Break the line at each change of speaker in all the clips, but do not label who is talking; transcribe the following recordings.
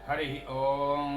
హరి ఓం.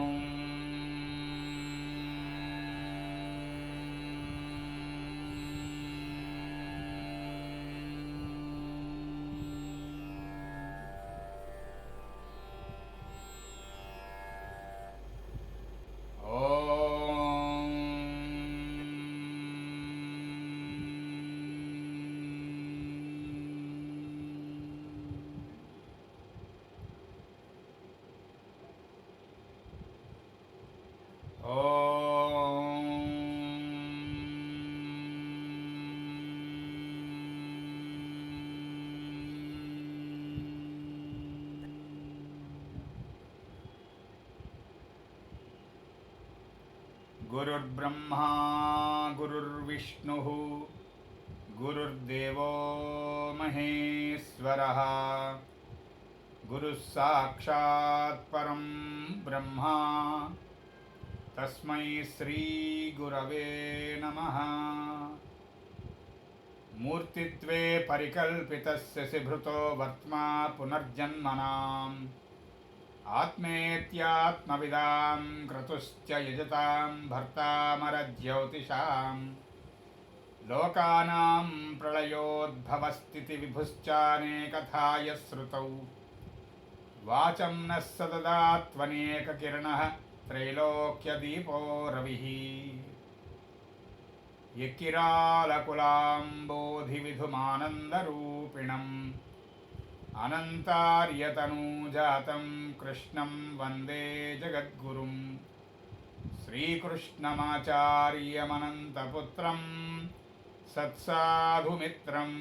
గురుర్బ్రహ్మా గురుర్విష్ణుః గురుర్దేవో మహేశ్వరః గురుః సాక్షాత్ పరం బ్రహ్మ తస్మై శ్రీ గురవే నమః. మూర్తిత్వే పరికల్పితస్య శిభృతో వర్త్మా పునర్జన్మనాం ఆత్మేత్యాత్మవిదాం క్రతుశ్చ యజతాం భర్తామరజ్యోతిషాం లోకానాం ప్రళయోద్భవస్థితి విభుశ్చానేకథాయ శ్రుతౌ వాచం నః సదదాత్వనేకకిరణః త్రైలోక్యదీపో రవిః. యక్కిరాలకులాంబోధివిధుమానందరూపిణం అనంతార్యతనూజాతం కృష్ణం వందే జగద్గురుం. శ్రీకృష్ణమాచార్యమనంతపుత్రం సత్సాధుమిత్రం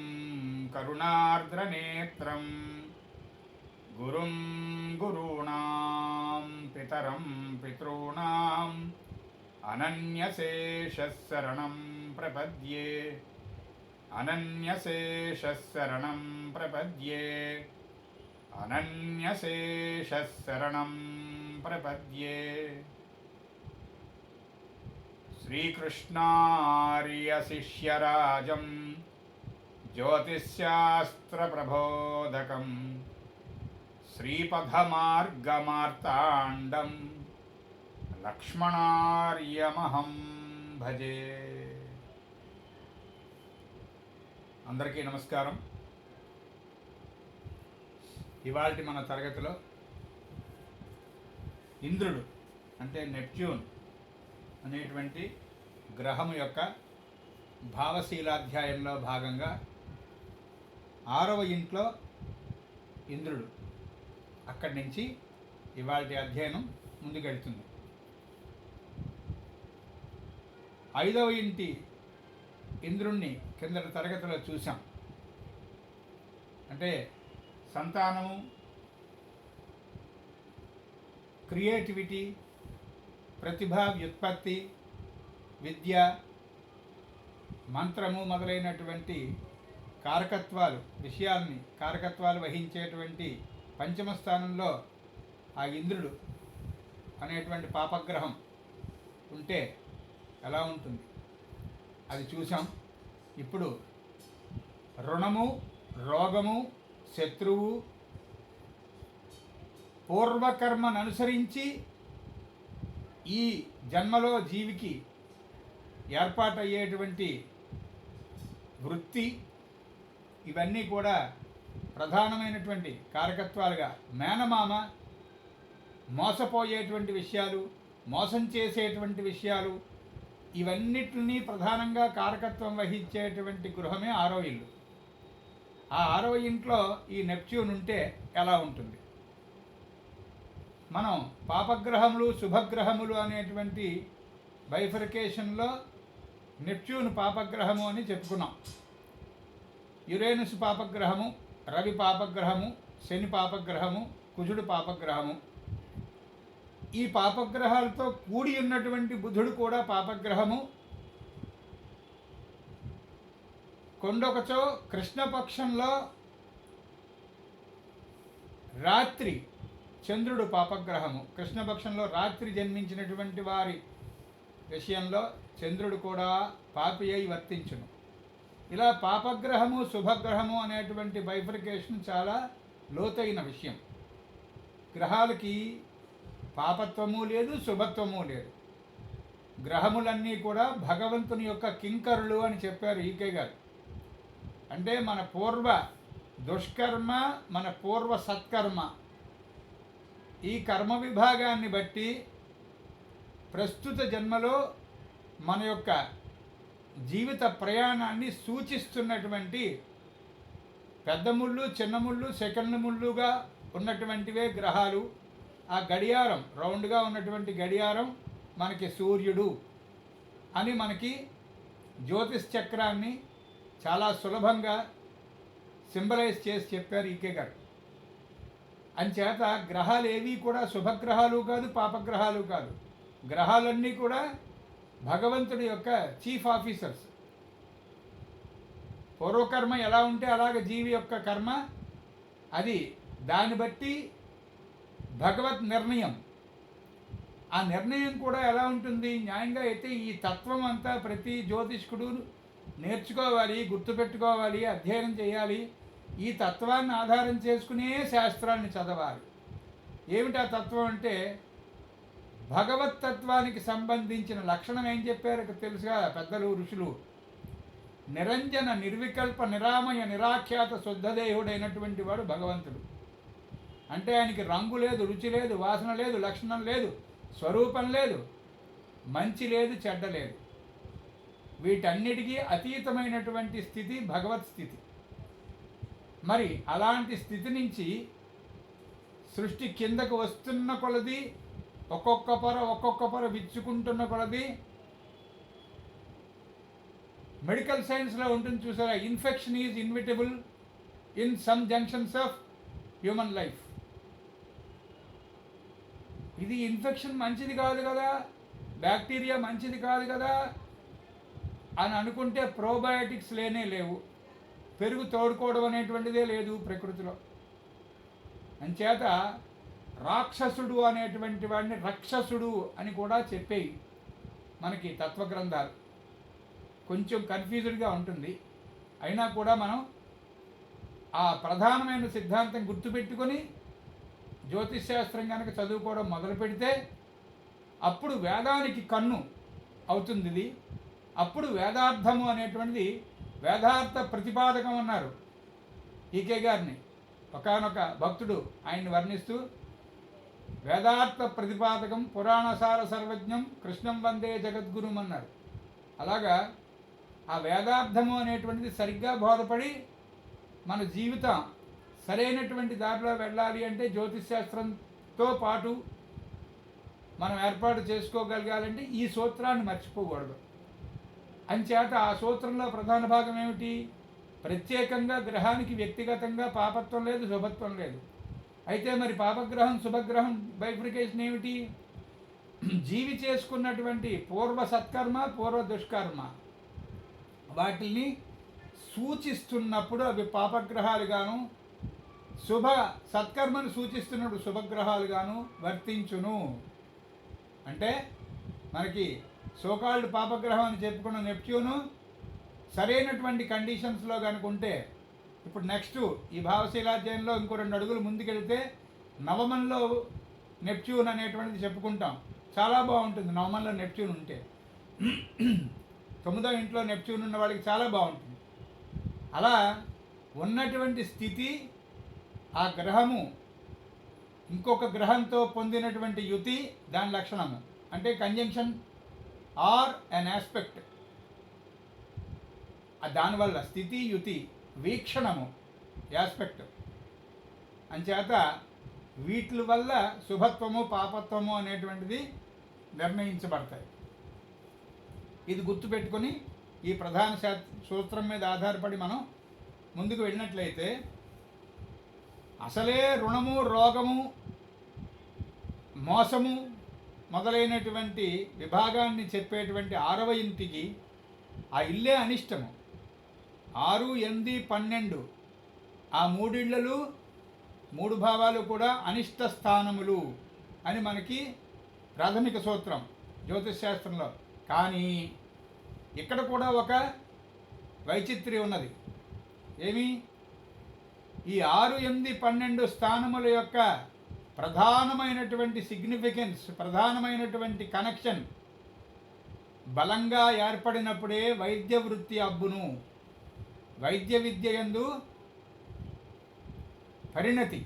కరుణార్ద్రనేత్రం గురుం గురూణాం పితరం పితॄణాం అనన్యశేషశరణం ప్రపద్యే అనన్యశేషశరణం ప్రపద్యే అనన్యశేషశరణం ప్రపద్యే. శ్రీకృష్ణార్యశిష్యరాజం జ్యోతిశ్శాస్త్రప్రబోధకం శ్రీపథమార్గమార్తాండం లక్ష్మణార్యమహం భజే. అందరికీ నమస్కారం. ఇవాల్టి మన తరగతిలో ఇంద్రుడు అంటే నెప్ట్యూన్ అనేటువంటి గ్రహము యొక్క భావశీలాధ్యాయంలో భాగంగా 6వ ఇంట్లో ఇంద్రుడు, అక్కడి నుంచి ఇవాల్టి అధ్యయనం ముందుకెళ్తుంది. 5వ ఇంటి ఇంద్రుణ్ణి కిందటి తరగతిలో చూసాం. అంటే సంతానము, క్రియేటివిటీ, ప్రతిభా వ్యుత్పత్తి, విద్య, మంత్రము మొదలైనటువంటి కారకత్వాలు వహించేటువంటి పంచమ స్థానంలో ఆ ఇంద్రుడు అనేటువంటి పాపగ్రహం ఉంటే ఎలా ఉంటుంది అది చూసాం. ఇప్పుడు రుణము, రోగము, శత్రువు, పూర్వకర్మను అనుసరించి ఈ జన్మలో జీవికి ఏర్పాటయ్యేటువంటి వృత్తి, ఇవన్నీ కూడా ప్రధానమైనటువంటి కారకత్వాలుగా మేనమామ, మోసపోయేటువంటి విషయాలు, మోసం చేసేటువంటి విషయాలు, ఇవన్నిటినీ ప్రధానంగా కారకత్వం వహించేటువంటి గృహమే 6వ ఇల్లు. ఆ 6వ ఇంట్లో ఈ నెప్ట్యూన్ ఉంటే ఎలా ఉంటుంది? మనం పాపగ్రహములు, శుభగ్రహములు అనేటువంటి బైఫర్కేషన్లో నెప్ట్యూన్ పాపగ్రహము అని చెప్పుకున్నాం. యురేనస్ పాపగ్రహము, రవి పాపగ్రహము, శని పాపగ్రహము, కుజుడు పాపగ్రహము. ఈ పాపగ్రహాలతో కూడి ఉన్నటువంటి బుధుడు కూడా పాపగ్రహము. కొండొకచో కృష్ణపక్షంలో రాత్రి చంద్రుడు పాపగ్రహము. కృష్ణపక్షంలో రాత్రి జన్మించినటువంటి వారి విషయంలో చంద్రుడు కూడా పాపి అయి వర్తించును. ఇలా పాపగ్రహము, శుభగ్రహము అనేటువంటి బైఫర్కేషన్ చాలా లోతైన విషయం. గ్రహాలకి పాపత్వము లేదు, శుభత్వము లేదు. గ్రహములన్నీ కూడా భగవంతుని యొక్క కింకరులు అని చెప్పారు ఈకే గారు. అంటే మన పూర్వ దుష్కర్మ, మన పూర్వ సత్కర్మ, ఈ కర్మ విభాగాన్ని బట్టి ప్రస్తుత జన్మలో మన యొక్క జీవిత ప్రయాణాన్ని సూచిస్తున్నటువంటి పెద్ద ముళ్ళు, చిన్న ముళ్ళు, సెకండ్ ముళ్ళుగా ఉన్నటువంటివే గ్రహాలు. ఆ గడియారం, రౌండ్గా ఉన్నటువంటి గడియారం మనకి సూర్యుడు అని మనకి జ్యోతిష్ చక్రాన్ని చాలా సులభంగా సింబలైజ్ చేసి చెప్పారు ఈకే గారు. అంచేత గ్రహాలు ఏవి కూడా శుభగ్రహాలు కాదు, పాపగ్రహాలు కాదు. గ్రహాలన్నీ కూడా భగవంతుడి యొక్క చీఫ్ ఆఫీసర్స్. పూర్వకర్మ ఎలా ఉంటే అలాగ జీవి యొక్క కర్మ అది, దాన్ని బట్టి భగవత్ నిర్ణయం. ఆ నిర్ణయం కూడా ఎలా ఉంటుంది న్యాయంగా అయితే ఈ తత్వం అంతా ప్రతి జ్యోతిష్కుడు నేర్చుకోవాలి, గుర్తుపెట్టుకోవాలి, అధ్యయనం చేయాలి. ఈ తత్వాన్ని ఆధారం చేసుకునే శాస్త్రాన్ని చదవాలి. ఏమిటి ఆ తత్వం అంటే భగవత్ తత్వానికి సంబంధించిన లక్షణం ఏం చెప్పారు తెలుసుగా పెద్దలు, ఋషులు. నిరంజన నిర్వికల్ప నిరామయ నిరాఖ్యాత శుద్ధదేహుడైనటువంటి వాడు భగవంతుడు. అంటే ఆయనకి రంగు లేదు, రుచి లేదు, వాసన లేదు, లక్షణం లేదు, స్వరూపం లేదు, మంచి లేదు, చెడ్డ లేదు. వీటన్నిటికీ అతీతమైనటువంటి స్థితి భగవత్ స్థితి. మరి అలాంటి స్థితి నుంచి సృష్టి కిందకు వస్తున్న కొలది ఒక్కొక్క పొర విచ్చుకుంటున్న కొలది మెడికల్ సైన్స్లో ఉంటుంది చూసారా, infection is inevitable in some junctions of human life. ఇది ఇన్ఫెక్షన్ మంచిది కాదు కదా, బ్యాక్టీరియా మంచిది కాదు కదా అని అనుకుంటే ప్రోబయాటిక్స్ లేనే లేవు. పెరుగు తోడుకోవడం అనేటువంటిదే లేదు ప్రకృతిలో. అంచేత రాక్షసుడు అనేటువంటి వాడిని రక్షసుడు అని కూడా చెప్పేవి మనకి తత్వగ్రంథాలు. కొంచెం కన్ఫ్యూజ్డ్గా ఉంటుంది, అయినా కూడా మనం ఆ ప్రధానమైన సిద్ధాంతం గుర్తుపెట్టుకొని జ్యోతిష్ శాస్త్రం కనుక చదువుకోవడం మొదలు పెడితే అప్పుడు వేదానికి కన్ను అవుతుంది ఇది. అప్పుడు వేదార్థము అనేటువంటిది వేదార్థ ప్రతిపాదకం అన్నారు ఈకే గారిని. ఒకానొక భక్తుడు ఆయన్ని వర్ణిస్తూ వేదార్థ ప్రతిపాదకం పురాణసార సర్వజ్ఞం కృష్ణం వందే జగద్గురుం అన్నారు. అలాగా ఆ వేదార్థము అనేటువంటిది సరిగ్గా బోధపడి మన జీవితం సరైనటువంటి దారిలో వెళ్ళాలి అంటే జ్యోతిష్ శాస్త్రంతో పాటు మనం ఏర్పాటు చేసుకోగలగాలంటే ఈ సూత్రాన్ని మర్చిపోకూడదు. అంచేత ఆ సూత్రంలో ప్రధాన భాగం ఏమిటి? ప్రత్యేకంగా గ్రహానికి వ్యక్తిగతంగా పాపత్వం లేదు, శుభత్వం లేదు. అయితే మరి పాపగ్రహం శుభగ్రహం బైఫ్రికేషన్ ఏమిటి? జీవి చేసుకున్నటువంటి పూర్వ సత్కర్మ, పూర్వ దుష్కర్మ వాటిని సూచిస్తున్నప్పుడు అవి పాపగ్రహాలుగాను, శుభ సత్కర్మను సూచిస్తున్నప్పుడు శుభగ్రహాలుగాను వర్తించును. అంటే మనకి సోకాల్డ్ పాపగ్రహం అని చెప్పుకున్న నెప్ట్యూను సరైనటువంటి కండిషన్స్లో కనుకుంటే, ఇప్పుడు నెక్స్ట్ ఈ భావశీలాధ్యాయంలో ఇంకో 2 అడుగులు ముందుకెళ్తే నవమంలో నెప్ట్యూన్ అనేటువంటిది చెప్పుకుంటాం. చాలా బాగుంటుంది నవమంలో నెప్ట్యూన్ ఉంటే. 9వ ఇంట్లో నెప్ట్యూన్ ఉన్న వాళ్ళకి చాలా బాగుంటుంది. అలా ఉన్నటువంటి స్థితి ఆ గ్రహము ఇంకొక గ్రహంతో పొందినటువంటి యుతి దాని లక్షణము. అంటే కంజంక్షన్ ఆర్ అన్ ఆస్పెక్ట్, దానివల్ల స్థితి, యుతి, వీక్షణము, యాస్పెక్ట్. అంచేత వీటి వల్ల శుభత్వము పాపత్వము అనేటువంటిది నిర్ణయించబడతాయి. ఇది గుర్తుపెట్టుకొని ఈ ప్రధాన సూత్రం మీద ఆధారపడి మనం ముందుకు వెళ్ళినట్లయితే అసలే రుణము, రోగము, మోసము మొదలైనటువంటి విభాగాన్ని చెప్పేటువంటి 6వ ఇంటికి ఆ ఇల్లే అనిష్టము. 6, 8, 12 ఆ 3 ఇళ్ళలు 3 భావాలు కూడా అనిష్ట స్థానములు అని మనకి ప్రాథమిక సూత్రం జ్యోతిష్ శాస్త్రంలో. కానీ ఇక్కడ కూడా ఒక వైచిత్ర్యం ఉన్నది. ఏమి? ఈ 6, 8, 12 స్థానముల యొక్క ప్రధానమైనటువంటి సిగ్నిఫికెన్స్, ప్రధానమైనటువంటి కనెక్షన్ బలంగా ఏర్పడినప్పుడే వైద్య వృత్తి అబ్బును. వైద్య విద్య యందు పరిణతి,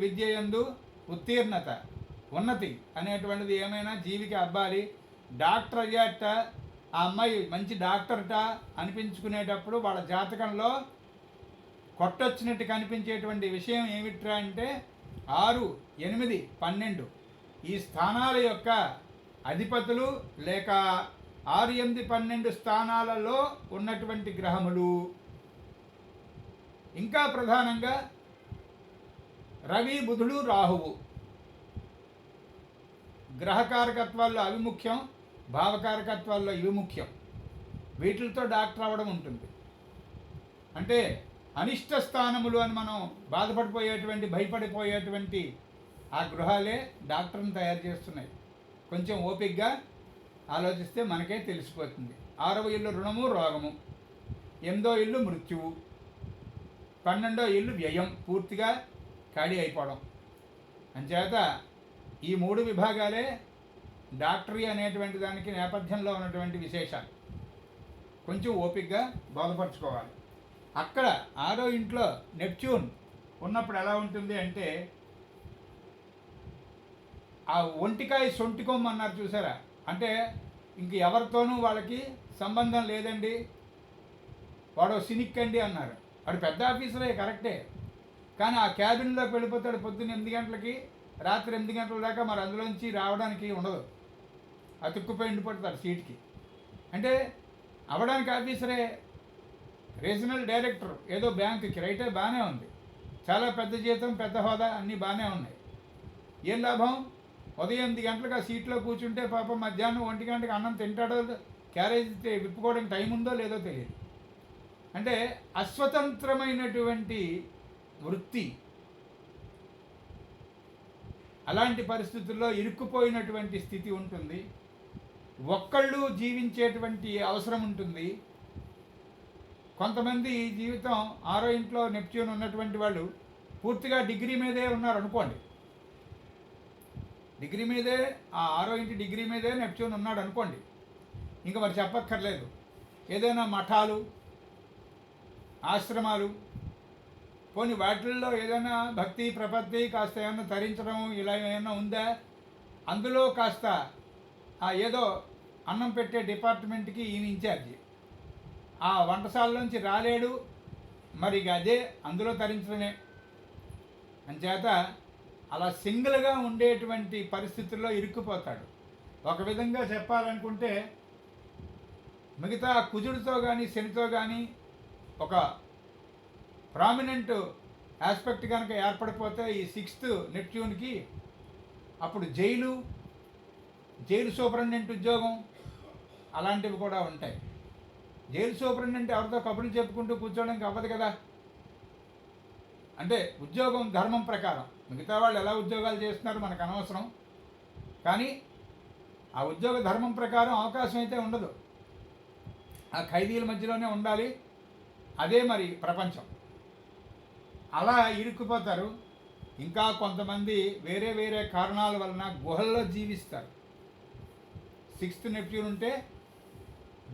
విద్య యందు ఉత్తీర్ణత, ఉన్నతి అనేటువంటిది ఏమైనా జీవికి అబ్బాలి. డాక్టర్ అయ్యాట, ఆ అమ్మాయి మంచి డాక్టర్ట అనిపించుకునేటప్పుడు వాళ్ళ జాతకంలో కొట్టొచ్చినట్టు కనిపించేటువంటి విషయం ఏమిట్రా అంటే 6, 8, 12 ఈ స్థానాల యొక్క అధిపతులు, లేక 6, 8, 12 స్థానాలలో ఉన్నటువంటి గ్రహములు. ఇంకా ప్రధానంగా రవి, బుధుడు, రాహువు గ్రహకారకత్వాల్లో అవి ముఖ్యం, భావకారకత్వాల్లో ఇవి ముఖ్యం. వీటితో డాక్టర్ అవ్వడం ఉంటుంది. అంటే అనిష్ట స్థానములు అని మనం బాధపడిపోయేటువంటి, భయపడిపోయేటువంటి ఆ గృహాలే డాక్టర్ని తయారు చేస్తున్నాయి. కొంచెం ఓపికగా ఆలోచిస్తే మనకే తెలిసిపోతుంది. 6వ ఇల్లు రుణము, రోగము, 8వ ఇల్లు మృత్యువు, 12వ ఇల్లు వ్యయం, పూర్తిగా ఖాళీ అయిపోవడం. అంచేత ఈ 3 విభాగాలే డాక్టరీ అనేటువంటి దానికి నేపథ్యంలో ఉన్నటువంటి విశేషాలు. కొంచెం ఓపికగా బోధపరచుకోవాలి. అక్కడ 6వ ఇంట్లో నెప్ట్యూన్ ఉన్నప్పుడు ఎలా ఉంటుంది అంటే, ఆ ఒంటికాయ సొంటికొమ్మ అన్నారు చూసారా, అంటే ఇంక ఎవరితోనూ వాళ్ళకి సంబంధం లేదండి, వాడు సినిక్ అండి అన్నారు. వాడు పెద్ద ఆఫీసరే కరెక్టే, కానీ ఆ క్యాబిన్లోకి వెళ్ళిపోతాడు పొద్దున్న 8 గంటలకి, రాత్రి 8 గంటల దాకా. మరి అందులోంచి రావడానికి ఉండదు, అతుక్కుపోయి ఉండిపోతాడు సీట్కి. అంటే అవ్వడానికి ఆఫీసరే, రీజనల్ డైరెక్టర్ ఏదో బ్యాంకుకి, రైటే బాగానే ఉంది, చాలా పెద్ద జీతం, పెద్ద హోదా, అన్నీ బాగానే ఉన్నాయి. ఏం లాభం? ఉదయం 8 గంటలకు ఆ సీట్లో కూర్చుంటే పాపం మధ్యాహ్నం 1 గంటకి అన్నం తింటాడో, క్యారేజ్ విప్పుకోవడానికి టైం ఉందో లేదో తెలియదు. అంటే అస్వతంత్రమైనటువంటి వృత్తి. అలాంటి పరిస్థితుల్లో ఇరుక్కుపోయినటువంటి స్థితి ఉంటుంది. ఒక్కళ్ళు జీవించేటువంటి అవసరం ఉంటుంది. కొంతమంది జీవితం 6వ ఇంట్లో నెప్ట్యూన్ ఉన్నటువంటి వాళ్ళు పూర్తిగా డిగ్రీ మీదే ఉన్నారు అనుకోండి. డిగ్రీ మీదే, ఆ 6వ ఇంటి డిగ్రీ మీదే నెప్ట్యూన్ ఉన్నాడు అనుకోండి, ఇంకా మరి చెప్పక్కర్లేదు. ఏదైనా మఠాలు, ఆశ్రమాలు, పోనీ వాటిల్లో ఏదైనా భక్తి ప్రపత్తి కాస్త ఏమైనా తరించడం ఇలా ఏమైనా ఉందా, అందులో కాస్త ఏదో అన్నం పెట్టే డిపార్ట్మెంట్కి ఈయన ఇన్ఛార్జి, ఆ వంటశాలలోంచి రాలేడు, మరి ఇక అదే అందులో తరించడమే. అంచేత అలా సింగిల్గా ఉండేటువంటి పరిస్థితుల్లో ఇరుక్కుపోతాడు. ఒక విధంగా చెప్పాలనుకుంటే మిగతా కుజుడితో కానీ శనితో కానీ ఒక ప్రామినెంట్ ఆస్పెక్ట్ కనుక ఏర్పడిపోతే ఈ 6th నెప్ట్యూన్కి అప్పుడు జైలు సూపరింటెండెంట్ ఉద్యోగం అలాంటివి కూడా ఉంటాయి. జైలు సూపరింటెండెంట్ ఎవరితో కబుర్లు చెప్పుకుంటూ కూర్చోవడానికి అవ్వదు కదా. అంటే ఉద్యోగం ధర్మం ప్రకారం, మిగతా వాళ్ళు ఎలా ఉద్యోగాలు చేస్తున్నారు మనకు అనవసరం, కానీ ఆ ఉద్యోగ ధర్మం ప్రకారం అవకాశం అయితే ఉండదు. ఆ ఖైదీల మధ్యలోనే ఉండాలి. అదే మరి ప్రపంచం. అలా ఇరుక్కుపోతారు. ఇంకా కొంతమంది వేరే వేరే కారణాల వలన గుహల్లో జీవిస్తారు. 6th నెప్ట్యూన్ ఉంటే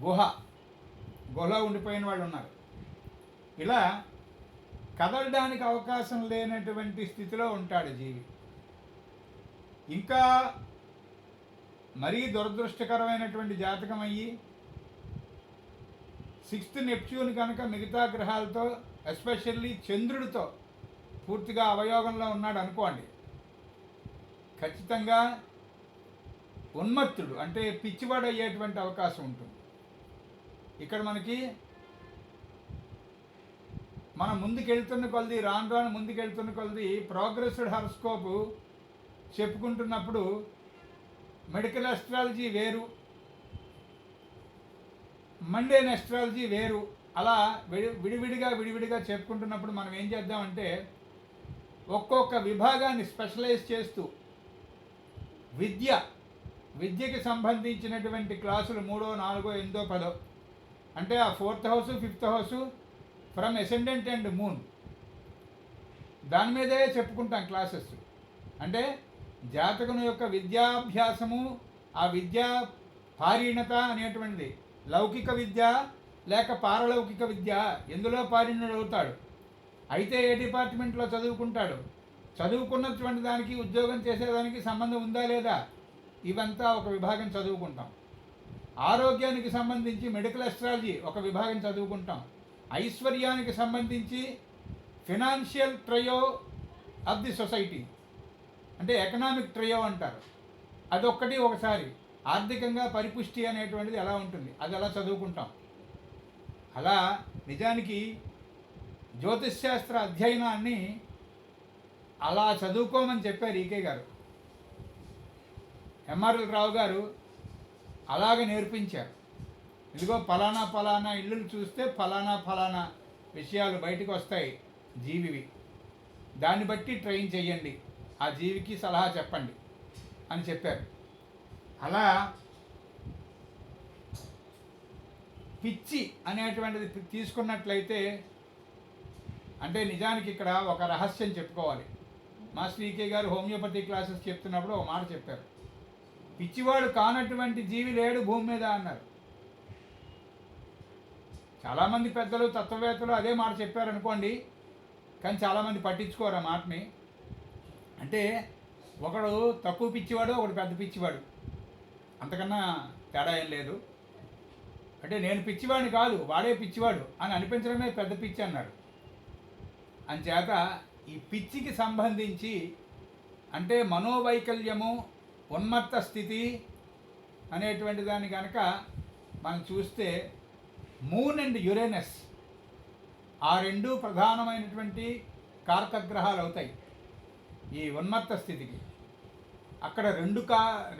గుహలో ఉండిపోయిన వాళ్ళు ఉన్నారు. ఇలా కదలడానికి అవకాశం లేనటువంటి స్థితిలో ఉంటాడు జీవి. ఇంకా మరీ దురదృష్టకరమైనటువంటి జాతకం అయ్యి 6th నెప్ట్యూన్ కనుక మిగతా గ్రహాలతో, ఎస్పెషల్లీ చంద్రుడితో పూర్తిగా అవయోగంలో ఉన్నాడు అనుకోండి, ఖచ్చితంగా ఉన్మత్తుడు, అంటే పిచ్చివాడు అయ్యేటువంటి అవకాశం ఉంటుంది. ఇక్కడ మనకి మనం ముందుకెళ్తున్న కొలది, రాను ముందుకెళ్తున్న కొలది ప్రోగ్రెస్డ్ హారోస్కోప్ చెప్పుకుంటున్నప్పుడు మెడికల్ ఆస్ట్రాలజీ వేరు, మండేన్ ఆస్ట్రాలజీ వేరు. అలా విడివిడిగా చెప్పుకుంటున్నప్పుడు మనం ఏం చేద్దామంటే ఒక్కొక్క విభాగాన్ని స్పెషలైజ్ చేస్తూ విద్యకి సంబంధించినటువంటి క్లాసులు 3, 4, 8, 10 అంటే ఆ 4th house, 5th house from ascendant and moon, దాని మీదే చెప్పుకుంటాం క్లాసెస్. అంటే జాతకం యొక్క విద్యాభ్యాసము, ఆ విద్యా పారీణత అనేటువంటిది లౌకిక విద్య లేక పారలౌకిక విద్య, ఎందులో పారీణుడు అవుతాడు, అయితే ఏ డిపార్ట్మెంట్లో చదువుకుంటాడు, చదువుకున్నటువంటి దానికి ఉద్యోగం చేసేదానికి సంబంధం ఉందా లేదా, ఇవంతా ఒక విభాగం చదువుకుంటాం. ఆరోగ్యానికి సంబంధించి మెడికల్ ఎస్ట్రాలజీ ఒక విభాగం చదువుకుంటాం. ఐశ్వర్యానికి సంబంధించి financial trio of the society, అంటే ఎకనామిక్ ట్రయో అంటారు, అదొక్కటి ఒకసారి. ఆర్థికంగా పరిపుష్టి అనేటువంటిది ఎలా ఉంటుంది, అది ఎలా చదువుకుంటాం. అలా నిజానికి జ్యోతిష్శాస్త్ర అధ్యయనాన్ని అలా చదువుకోమని చెప్పారు ఈకే గారు. ఎంఆర్ఎల్ రావు గారు అలాగే నేర్పించారు. ఇదిగో ఫలానా ఫలానా ఇల్లులు చూస్తే ఫలానా ఫలానా విషయాలు బయటకు వస్తాయి జీవివి, దాన్ని బట్టి ట్రైన్ చేయండి, ఆ జీవికి సలహా చెప్పండి అని చెప్పారు. అలా పిచ్చి అనేటువంటిది తీసుకున్నట్లయితే, అంటే నిజానికి ఇక్కడ ఒక రహస్యం చెప్పుకోవాలి. మాస్టర్ ఈకే గారు హోమియోపతి క్లాసెస్ చెప్తున్నప్పుడు ఒక మాట చెప్పారు, పిచ్చివాడు కానటువంటి జీవి లేడు భూమి మీద అన్నారు. చాలామంది పెద్దలు తత్వవేత్తలు అదే మాట చెప్పారనుకోండి, కానీ చాలామంది పట్టించుకోరు ఆ మాటని. అంటే ఒకడు తక్కువ పిచ్చివాడు, ఒకడు పెద్ద పిచ్చివాడు, అంతకన్నా తేడా ఏం లేదు. అంటే నేను పిచ్చివాడిని కాదు, వాడే పిచ్చివాడు అని అనిపించడమే పెద్ద పిచ్చి అన్నారు. అంచేత ఈ పిచ్చికి సంబంధించి అంటే మనోవైకల్యము, ఉన్మత్త స్థితి అనేటువంటి దాన్ని కనుక మనం చూస్తే మూన్ అండ్ యురేనస్ ఆ రెండు ప్రధానమైనటువంటి కారకగ్రహాలు అవుతాయి ఈ ఉన్మత్త స్థితికి. అక్కడ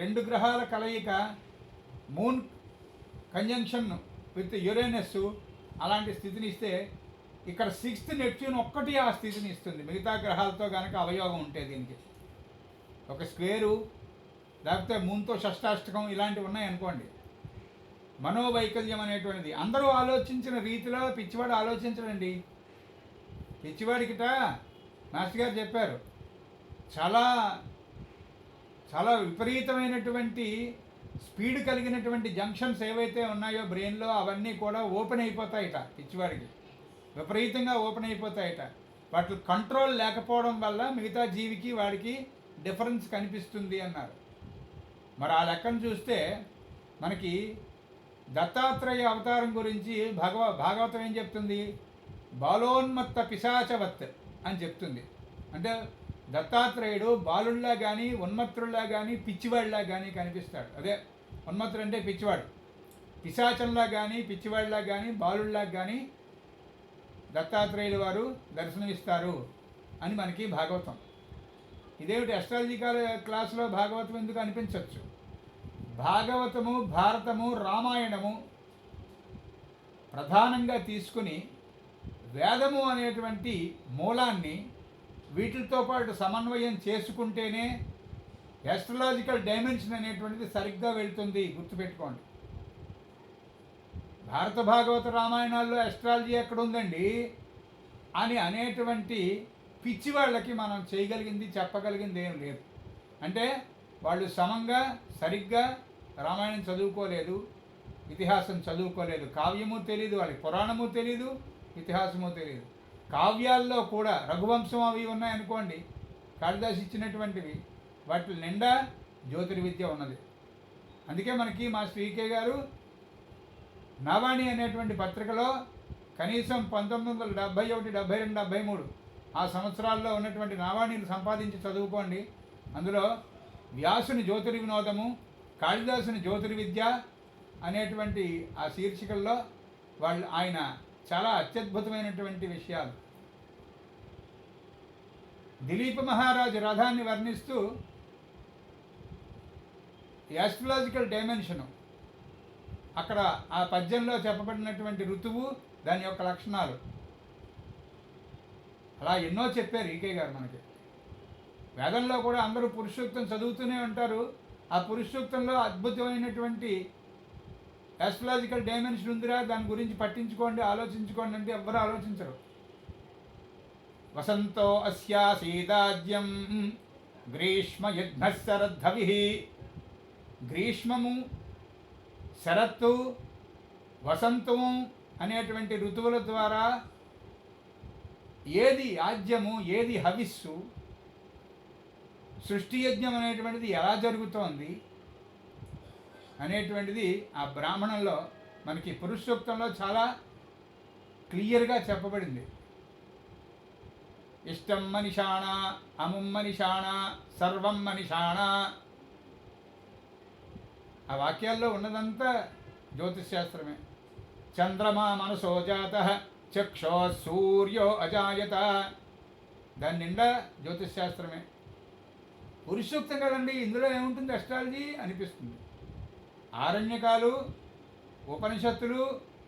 రెండు గ్రహాల కలయిక, మూన్ కంజంక్షన్ విత్ యురేనస్ అలాంటి స్థితిని ఇస్తే, ఇక్కడ 6th నెప్ట్యూన్ ఒక్కటి ఆ స్థితిని ఇస్తుంది. మిగతా గ్రహాలతో కనుక అవయోగం ఉంటే దీనికి ఒక స్క్వేరు, లేకపోతే మూన్తో షష్టాష్టకం ఇలాంటివి ఉన్నాయనుకోండి. మనోవైకల్యం అనేటువంటిది అందరూ ఆలోచించిన రీతిలో పిచ్చివాడు ఆలోచించడండి. పిచ్చివాడికిట మాస్టర్ గారు చెప్పారు, చాలా చాలా విపరీతమైనటువంటి స్పీడ్ కలిగినటువంటి జంక్షన్స్ ఏవైతే ఉన్నాయో బ్రెయిన్లో అవన్నీ కూడా ఓపెన్ అయిపోతాయిట. పిచ్చివాడికి విపరీతంగా ఓపెన్ అయిపోతాయిట. వాటి కంట్రోల్ లేకపోవడం వల్ల మిగతా జీవికి వాడికి డిఫరెన్స్ కనిపిస్తుంది అన్నారు. మరి ఆ లెక్కను చూస్తే మనకి దత్తాత్రేయ అవతారం గురించి భాగవతం ఏం చెప్తుంది, బాలోన్మత్త పిశాచవత్ అని చెప్తుంది. అంటే దత్తాత్రేయుడు బాలుల్లా కానీ ఉన్మత్తుల్లా కానీ పిచ్చివాడిలా కానీ కనిపిస్తాడు. అదే ఉన్మత్తుడు అంటే పిచ్చివాడు, పిశాచంలా కానీ పిచ్చివాడిలా కానీ బాలుల్లా కానీ దత్తాత్రేయులు వారు దర్శనమిస్తారు అని మనకి భాగవతం. ఇదేమిటి అస్ట్రాలజికల్ క్లాసులో భాగవతం ఎందుకు అనిపించవచ్చు. భాగవతము, భారతము, రామాయణము ప్రధానంగా తీసుకుని వేదము అనేటువంటి మూలాన్ని వీటితో పాటు సమన్వయం చేసుకుంటేనే యాస్ట్రలాజికల్ డైమెన్షన్ అనేటువంటిది సరిగ్గా వెళ్తుంది. గుర్తుపెట్టుకోండి, భారత భాగవత రామాయణాల్లో అస్ట్రాలజీ ఎక్కడుందండి అని అనేటువంటి పిచ్చి వాళ్ళకి మనం చేయగలిగింది చెప్పగలిగింది ఏం లేదు. అంటే వాళ్ళు సమంగా సరిగ్గా రామాయణం చదువుకోలేదు, ఇతిహాసం చదువుకోలేదు, కావ్యము తెలియదు వాళ్ళకి, పురాణము తెలియదు, ఇతిహాసము తెలియదు. కావ్యాల్లో కూడా రఘువంశం అవి ఉన్నాయనుకోండి, కాళిదాసు ఇచ్చినటువంటివి, వాటి నిండా జ్యోతిర్విద్య ఉన్నది. అందుకే మనకి మా శ్రీకే గారు నవాణి అనేటువంటి పత్రికలో కనీసం 1971, 72, 73 ఆ సంవత్సరాల్లో ఉన్నటువంటి నావాణిని సంపాదించి చదువుకోండి. అందులో వ్యాసుని జ్యోతిర్వినోదము, కాళిదాసుని జ్యోతిర్విద్య అనేటువంటి ఆ శీర్షికల్లో ఆయన చాలా అత్యద్భుతమైనటువంటి విషయాలు. దిలీప మహారాజు రథాన్ని వర్ణిస్తూ యాస్ట్రలాజికల్ డైమెన్షను, అక్కడ ఆ పద్యంలో చెప్పబడినటువంటి ఋతువు, దాని యొక్క లక్షణాలు, అలా ఎన్నో చెప్పారు ఈకే గారు మనకి. వేదంలో కూడా అందరూ పురుషోక్తం చదువుతూనే ఉంటారు. ఆ పురుషోక్తంలో అద్భుతమైనటువంటి యాస్ట్రలాజికల్ డైమెన్షన్ ఉందిరా, దాని గురించి పట్టించుకోండి, ఆలోచించుకోండి అంటే ఎవ్వరూ ఆలోచించరు. వసంతో అస్యాసీదాజ్యం గ్రీష్మయుగ్నః శరద్ధవిః. గ్రీష్మము, శరత్తు, వసంతము అనేటువంటి ఋతువుల ద్వారా ఏది ఆజ్యము, ఏది హవిస్సు, సృష్టి యజ్ఞం అనేటువంటిది ఎలా జరుగుతోంది అనేటువంటిది ఆ బ్రాహ్మణంలో మనకి పురుష సూక్తంలో చాలా క్లియర్గా చెప్పబడింది. ఇష్టం మనిషాణ, అముం మనిషాణ, సర్వం మనిషాణ. ఆ వాక్యాల్లో ఉన్నదంతా జ్యోతిశాస్త్రమే. చంద్రమా మనసో జాతః చక్షో సూర్యో అజాయత. దాని నిండా జ్యోతిశాస్త్రమే. పురుష సూక్తం కదండి, ఇందులో ఏముంటుంది అస్ట్రాలజీ అనిపిస్తుంది. ఆరణ్యకాలు, ఉపనిషత్తులు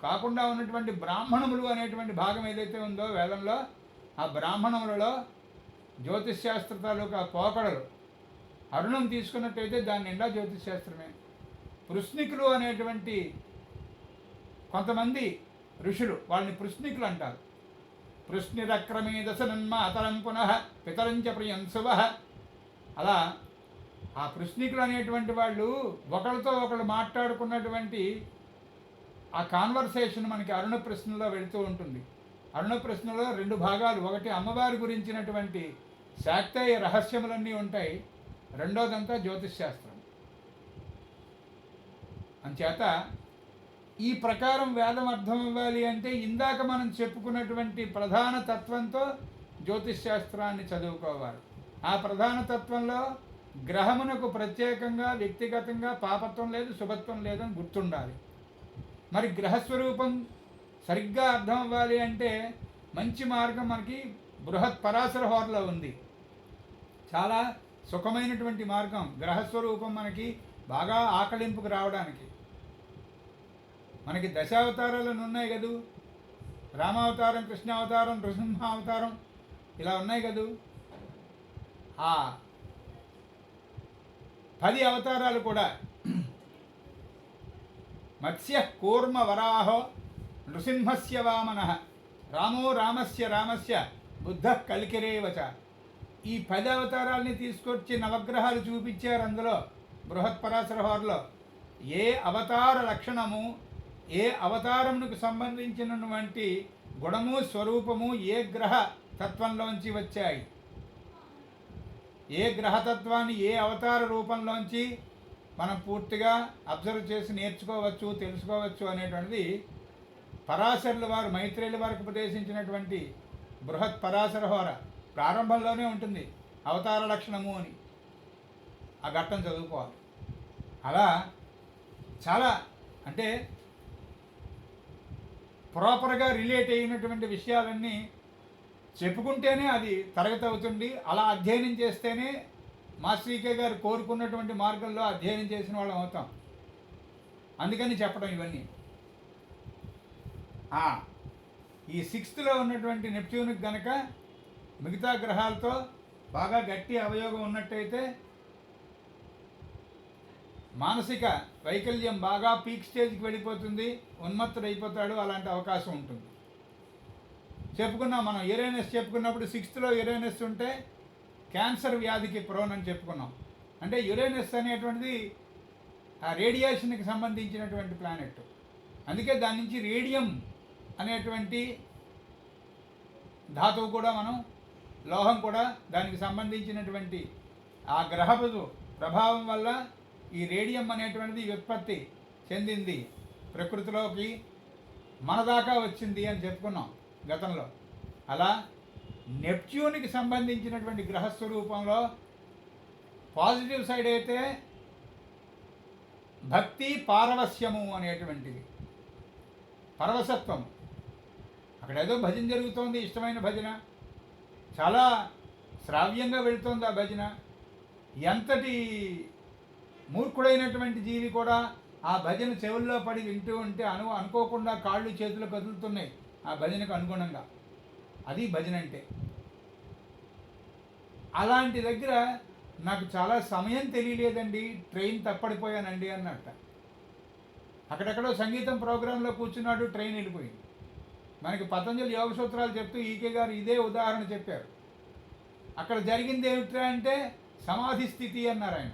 కాకుండా ఉన్నటువంటి బ్రాహ్మణములు అనేటువంటి భాగం ఏదైతే ఉందో వేదంలో, ఆ బ్రాహ్మణములలో జ్యోతిశాస్త్ర తాలూకా పోకడలు అరుణం తీసుకున్నట్టయితే దాని నిండా జ్యోతిశాస్త్రమే. పృశ్నికులు అనేటువంటి కొంతమంది ఋషులు, వాళ్ళని పృశ్నికులు అంటారు. పృశ్నిరక్రమే దశనన్మాతరం పునః పితరంచ ప్రియం శుభః. అలా ఆ పృశ్నికులు అనేటువంటి వాళ్ళు ఒకరితో ఒకరు మాట్లాడుకున్నటువంటి ఆ కాన్వర్సేషన్ మనకి అరుణ ప్రశ్నలో వెళుతూ ఉంటుంది. అరుణ ప్రశ్నలో 2 భాగాలు, ఒకటి అమ్మవారి గురించినటువంటి శాక్తేయ రహస్యములన్నీ ఉంటాయి, రెండోదంతా జ్యోతిష్శాస్త్రం. అంచేత ఈ ప్రకారం వేదం అర్థం అవ్వాలి అంటే ఇందాక మనం చెప్పుకున్నటువంటి ప్రధాన తత్వంతో జ్యోతిష్శాస్త్రాన్ని చదువుకోవాలి. ఆ ప్రధాన తత్వంలో గ్రహమునకు ప్రత్యేకంగా వ్యక్తిగతంగా పాపత్వం లేదు, శుభత్వం లేదని గుర్తుండాలి. మరి గ్రహస్వరూపం సరిగ్గా అర్థం అవ్వాలి అంటే మంచి మార్గం మనకి బృహత్ పరాశర హోరలో ఉంది. చాలా సుఖమైనటువంటి మార్గం గ్రహస్వరూపం మనకి బాగా ఆకలింపుకు రావడానికి. మనకి దశావతారాలను ఉన్నాయి కదూ, రామావతారం, కృష్ణావతారం, నృసింహావతారం ఇలా ఉన్నాయి కదూ. ఆ 10 అవతారాలు కూడా మత్స్య కూర్మ వరాహో నృసింహస్య వామనః రామో రామస్య బుద్ధః కల్కిరేవచ. ఈ 10 అవతారాలని తీసుకొచ్చి నవగ్రహాలు చూపించారు. అందులో బృహత్పరాశర హోరలో ఏ అవతార లక్షణము, ఏ అవతారమునకు సంబంధించినటువంటి గుణము, స్వరూపము ఏ గ్రహ తత్వంలోంచి వచ్చాయి, ఏ గ్రహతత్వాన్ని ఏ అవతార రూపంలోంచి మనం పూర్తిగా అబ్జర్వ్ చేసి నేర్చుకోవచ్చు, తెలుసుకోవచ్చు అనేటువంటిది పరాశరుల వారు, మైత్రేయుల వారికి ఉపదేశించినటువంటి బృహత్ పరాశర హోర ప్రారంభంలోనే ఉంటుంది అవతార లక్షణము అని. ఆ ఘట్టం చదువుకోవాలి. అలా చాలా అంటే ప్రాపర్గా రిలేట్ అయినటువంటి విషయాలన్నీ చెప్పుకుంటేనే అది తరగతి అవుతుంది. అలా అధ్యయనం చేస్తేనే మాస్టర్ గారు కోరుకున్నటువంటి మార్గంలో అధ్యయనం చేసిన వాళ్ళం అవుతాం. అందుకని చెప్పడం ఇవన్నీ. ఈ 6th ఉన్నటువంటి నెప్ట్యూన్కి గనక మిగతా గ్రహాలతో బాగా గట్టి అవయోగం ఉన్నట్టయితే మానసిక వైకల్యం బాగా పీక్ స్టేజ్కి వెళ్ళిపోతుంది, ఉన్మత్తుడైపోతాడు. అలాంటి అవకాశం ఉంటుంది. చెప్పుకున్నాం మనం, యురేనస్ చెప్పుకున్నప్పుడు 6th యురేనస్ ఉంటే క్యాన్సర్ వ్యాధికి ప్రోన్ అని చెప్పుకున్నాం. అంటే యురేనస్ అనేటువంటిది ఆ రేడియేషన్కి సంబంధించినటువంటి ప్లానెట్. అందుకే దాని నుంచి రేడియం అనేటువంటి ధాతువు కూడా మనం, లోహం కూడా దానికి సంబంధించినటువంటి ఆ గ్రహపు ప్రభావం వల్ల ఈ రేడియం అనేటువంటిది ఉత్పత్తి చెందింది, ప్రకృతిలోకి మన దాకా వచ్చింది అని చెప్పుకున్నాం గతంలో. అలా నెప్ట్యూన్కి సంబంధించినటువంటి గ్రహస్వరూపంలో పాజిటివ్ సైడ్ అయితే భక్తి పారవస్యము అనేటువంటిది, పరవశత్వం. అక్కడ ఏదో భజన జరుగుతోంది, ఇష్టమైన భజన, చాలా శ్రావ్యంగా వెళుతోంది ఆ భజన. ఎంతటి మూర్ఖుడైనటువంటి జీవి కూడా ఆ భజన చెవుల్లో పడి వింటూ ఉంటే అనుకోకుండా కాళ్ళు చేతులు కదులుతున్నాయి ఆ భజనకు అనుగుణంగా. అది భజన అంటే. అలాంటి దగ్గర నాకు చాలా సమయం తెలియలేదండి, ట్రైన్ తప్పడిపోయానండి అన్నట్ట. అక్కడెక్కడో సంగీతం ప్రోగ్రాంలో కూర్చున్నాడు, ట్రైన్ వెళ్ళిపోయింది. మనకి పతంజలి యోగ సూత్రాలు చెప్తూ ఈకే గారు ఇదే ఉదాహరణ చెప్పారు. అక్కడ జరిగింది ఏమిట్రా అంటే సమాధి స్థితి అన్నారు ఆయన.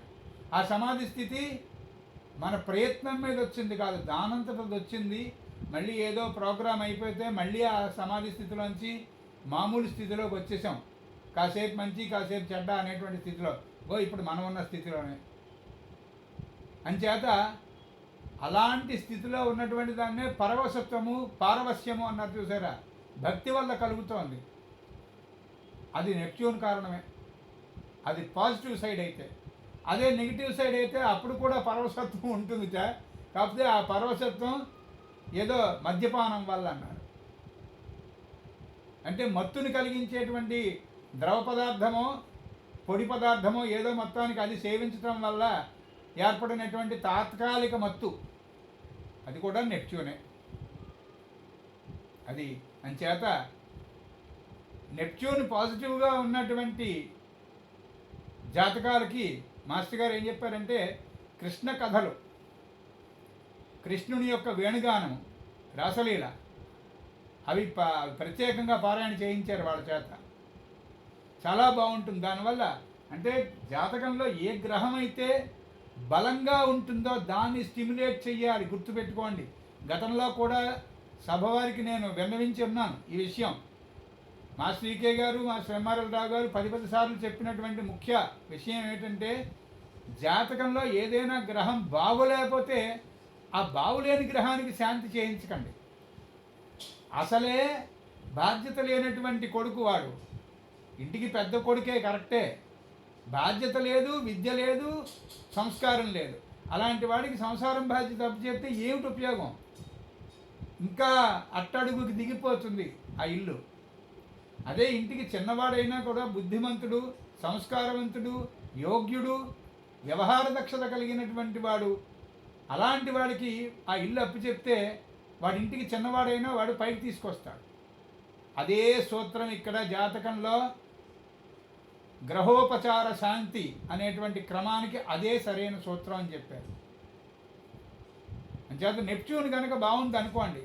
ఆ సమాధి స్థితి మన ప్రయత్నం మీద వచ్చింది కాదు, దానంతటది వచ్చింది. మళ్ళీ ఏదో ప్రోగ్రాం అయిపోతే మళ్ళీ ఆ సమాధి స్థితిలోంచి మామూలు స్థితిలోకి వచ్చేసాం. కాసేపు మంచి కాసేపు చెడ్డ అనేటువంటి స్థితిలో ఇప్పుడు మనం ఉన్న స్థితిలోనే. అంచేత అలాంటి స్థితిలో ఉన్నటువంటి దాన్నే పరవశత్వము పారవస్యము అన్నారు చూసారా, భక్తి వల్ల కలుగుతోంది. అది నెప్ట్యూన్ కారణమే. అది పాజిటివ్ సైడ్ అయితే. అదే నెగిటివ్ సైడ్ అయితే అప్పుడు కూడా పరవశత్వం ఉంటుంది. కాకపోతే ఆ పరవశత్వం ఏదో మద్యపానం వల్ల అన్నారు. అంటే మత్తుని కలిగించేటువంటి ద్రవ పదార్థమో పొడి పదార్థమో ఏదో మొత్తానికి అది సేవించడం వల్ల ఏర్పడినటువంటి తాత్కాలిక మత్తు, అది కూడా నెప్ట్యూనే. అది అంచేత నెప్ట్యూన్ పాజిటివ్గా ఉన్నటువంటి జాతకాలకి మాస్టర్ గారు ఏం చెప్పారంటే కృష్ణ కథలు, కృష్ణుని యొక్క వేణుగానము, రాసలీల అవి ప్రత్యేకంగా పారాయణ చేయించారు వాళ్ళ చేత. చాలా బాగుంటుంది. దానివల్ల అంటే జాతకంలో ఏ గ్రహం అయితే బలంగా ఉంటుందో దాన్ని స్టిమ్యులేట్ చెయ్యాలి. గుర్తుపెట్టుకోండి. గతంలో కూడా సభవారికి నేను విన్నవించి ఉన్నాను ఈ విషయం. మాస్టర్ ఈకే గారు, మాస్టర్ ఎంఆర్ఎల్ రావు గారు 10 సార్లు చెప్పినటువంటి ముఖ్య విషయం ఏంటంటే జాతకంలో ఏదైనా గ్రహం బాగులేకపోతే ఆ బాగులేని గ్రహానికి శాంతి చేయించకండి. అసలే బాధ్యత లేనటువంటి కొడుకు వాడు. ఇంటికి పెద్ద కొడుకే కరెక్టే, బాధ్యత లేదు, విద్య లేదు, సంస్కారం లేదు. అలాంటి వాడికి సంసారం బాధ్యత అప్పచెప్తే ఏమిటి ఉపయోగం? ఇంకా అట్టడుగుకి దిగిపోతుంది ఆ ఇల్లు. అదే ఇంటికి చిన్నవాడైనా కూడా బుద్ధిమంతుడు, సంస్కారవంతుడు, యోగ్యుడు, వ్యవహార దక్షత కలిగినటువంటి వాడు, అలాంటి వాడికి ఆ ఇల్లు అప్పచెప్తే వాడి ఇంటికి చిన్నవాడైనా వాడు పైకి తీసుకొస్తాడు. అదే సూత్రం ఇక్కడ జాతకంలో గ్రహోపచార శాంతి అనేటువంటి క్రమానికి అదే సరైన సూత్రం అని చెప్పారు. అంచేత నెప్ట్యూన్ కనుక బాగుంది అనుకోండి,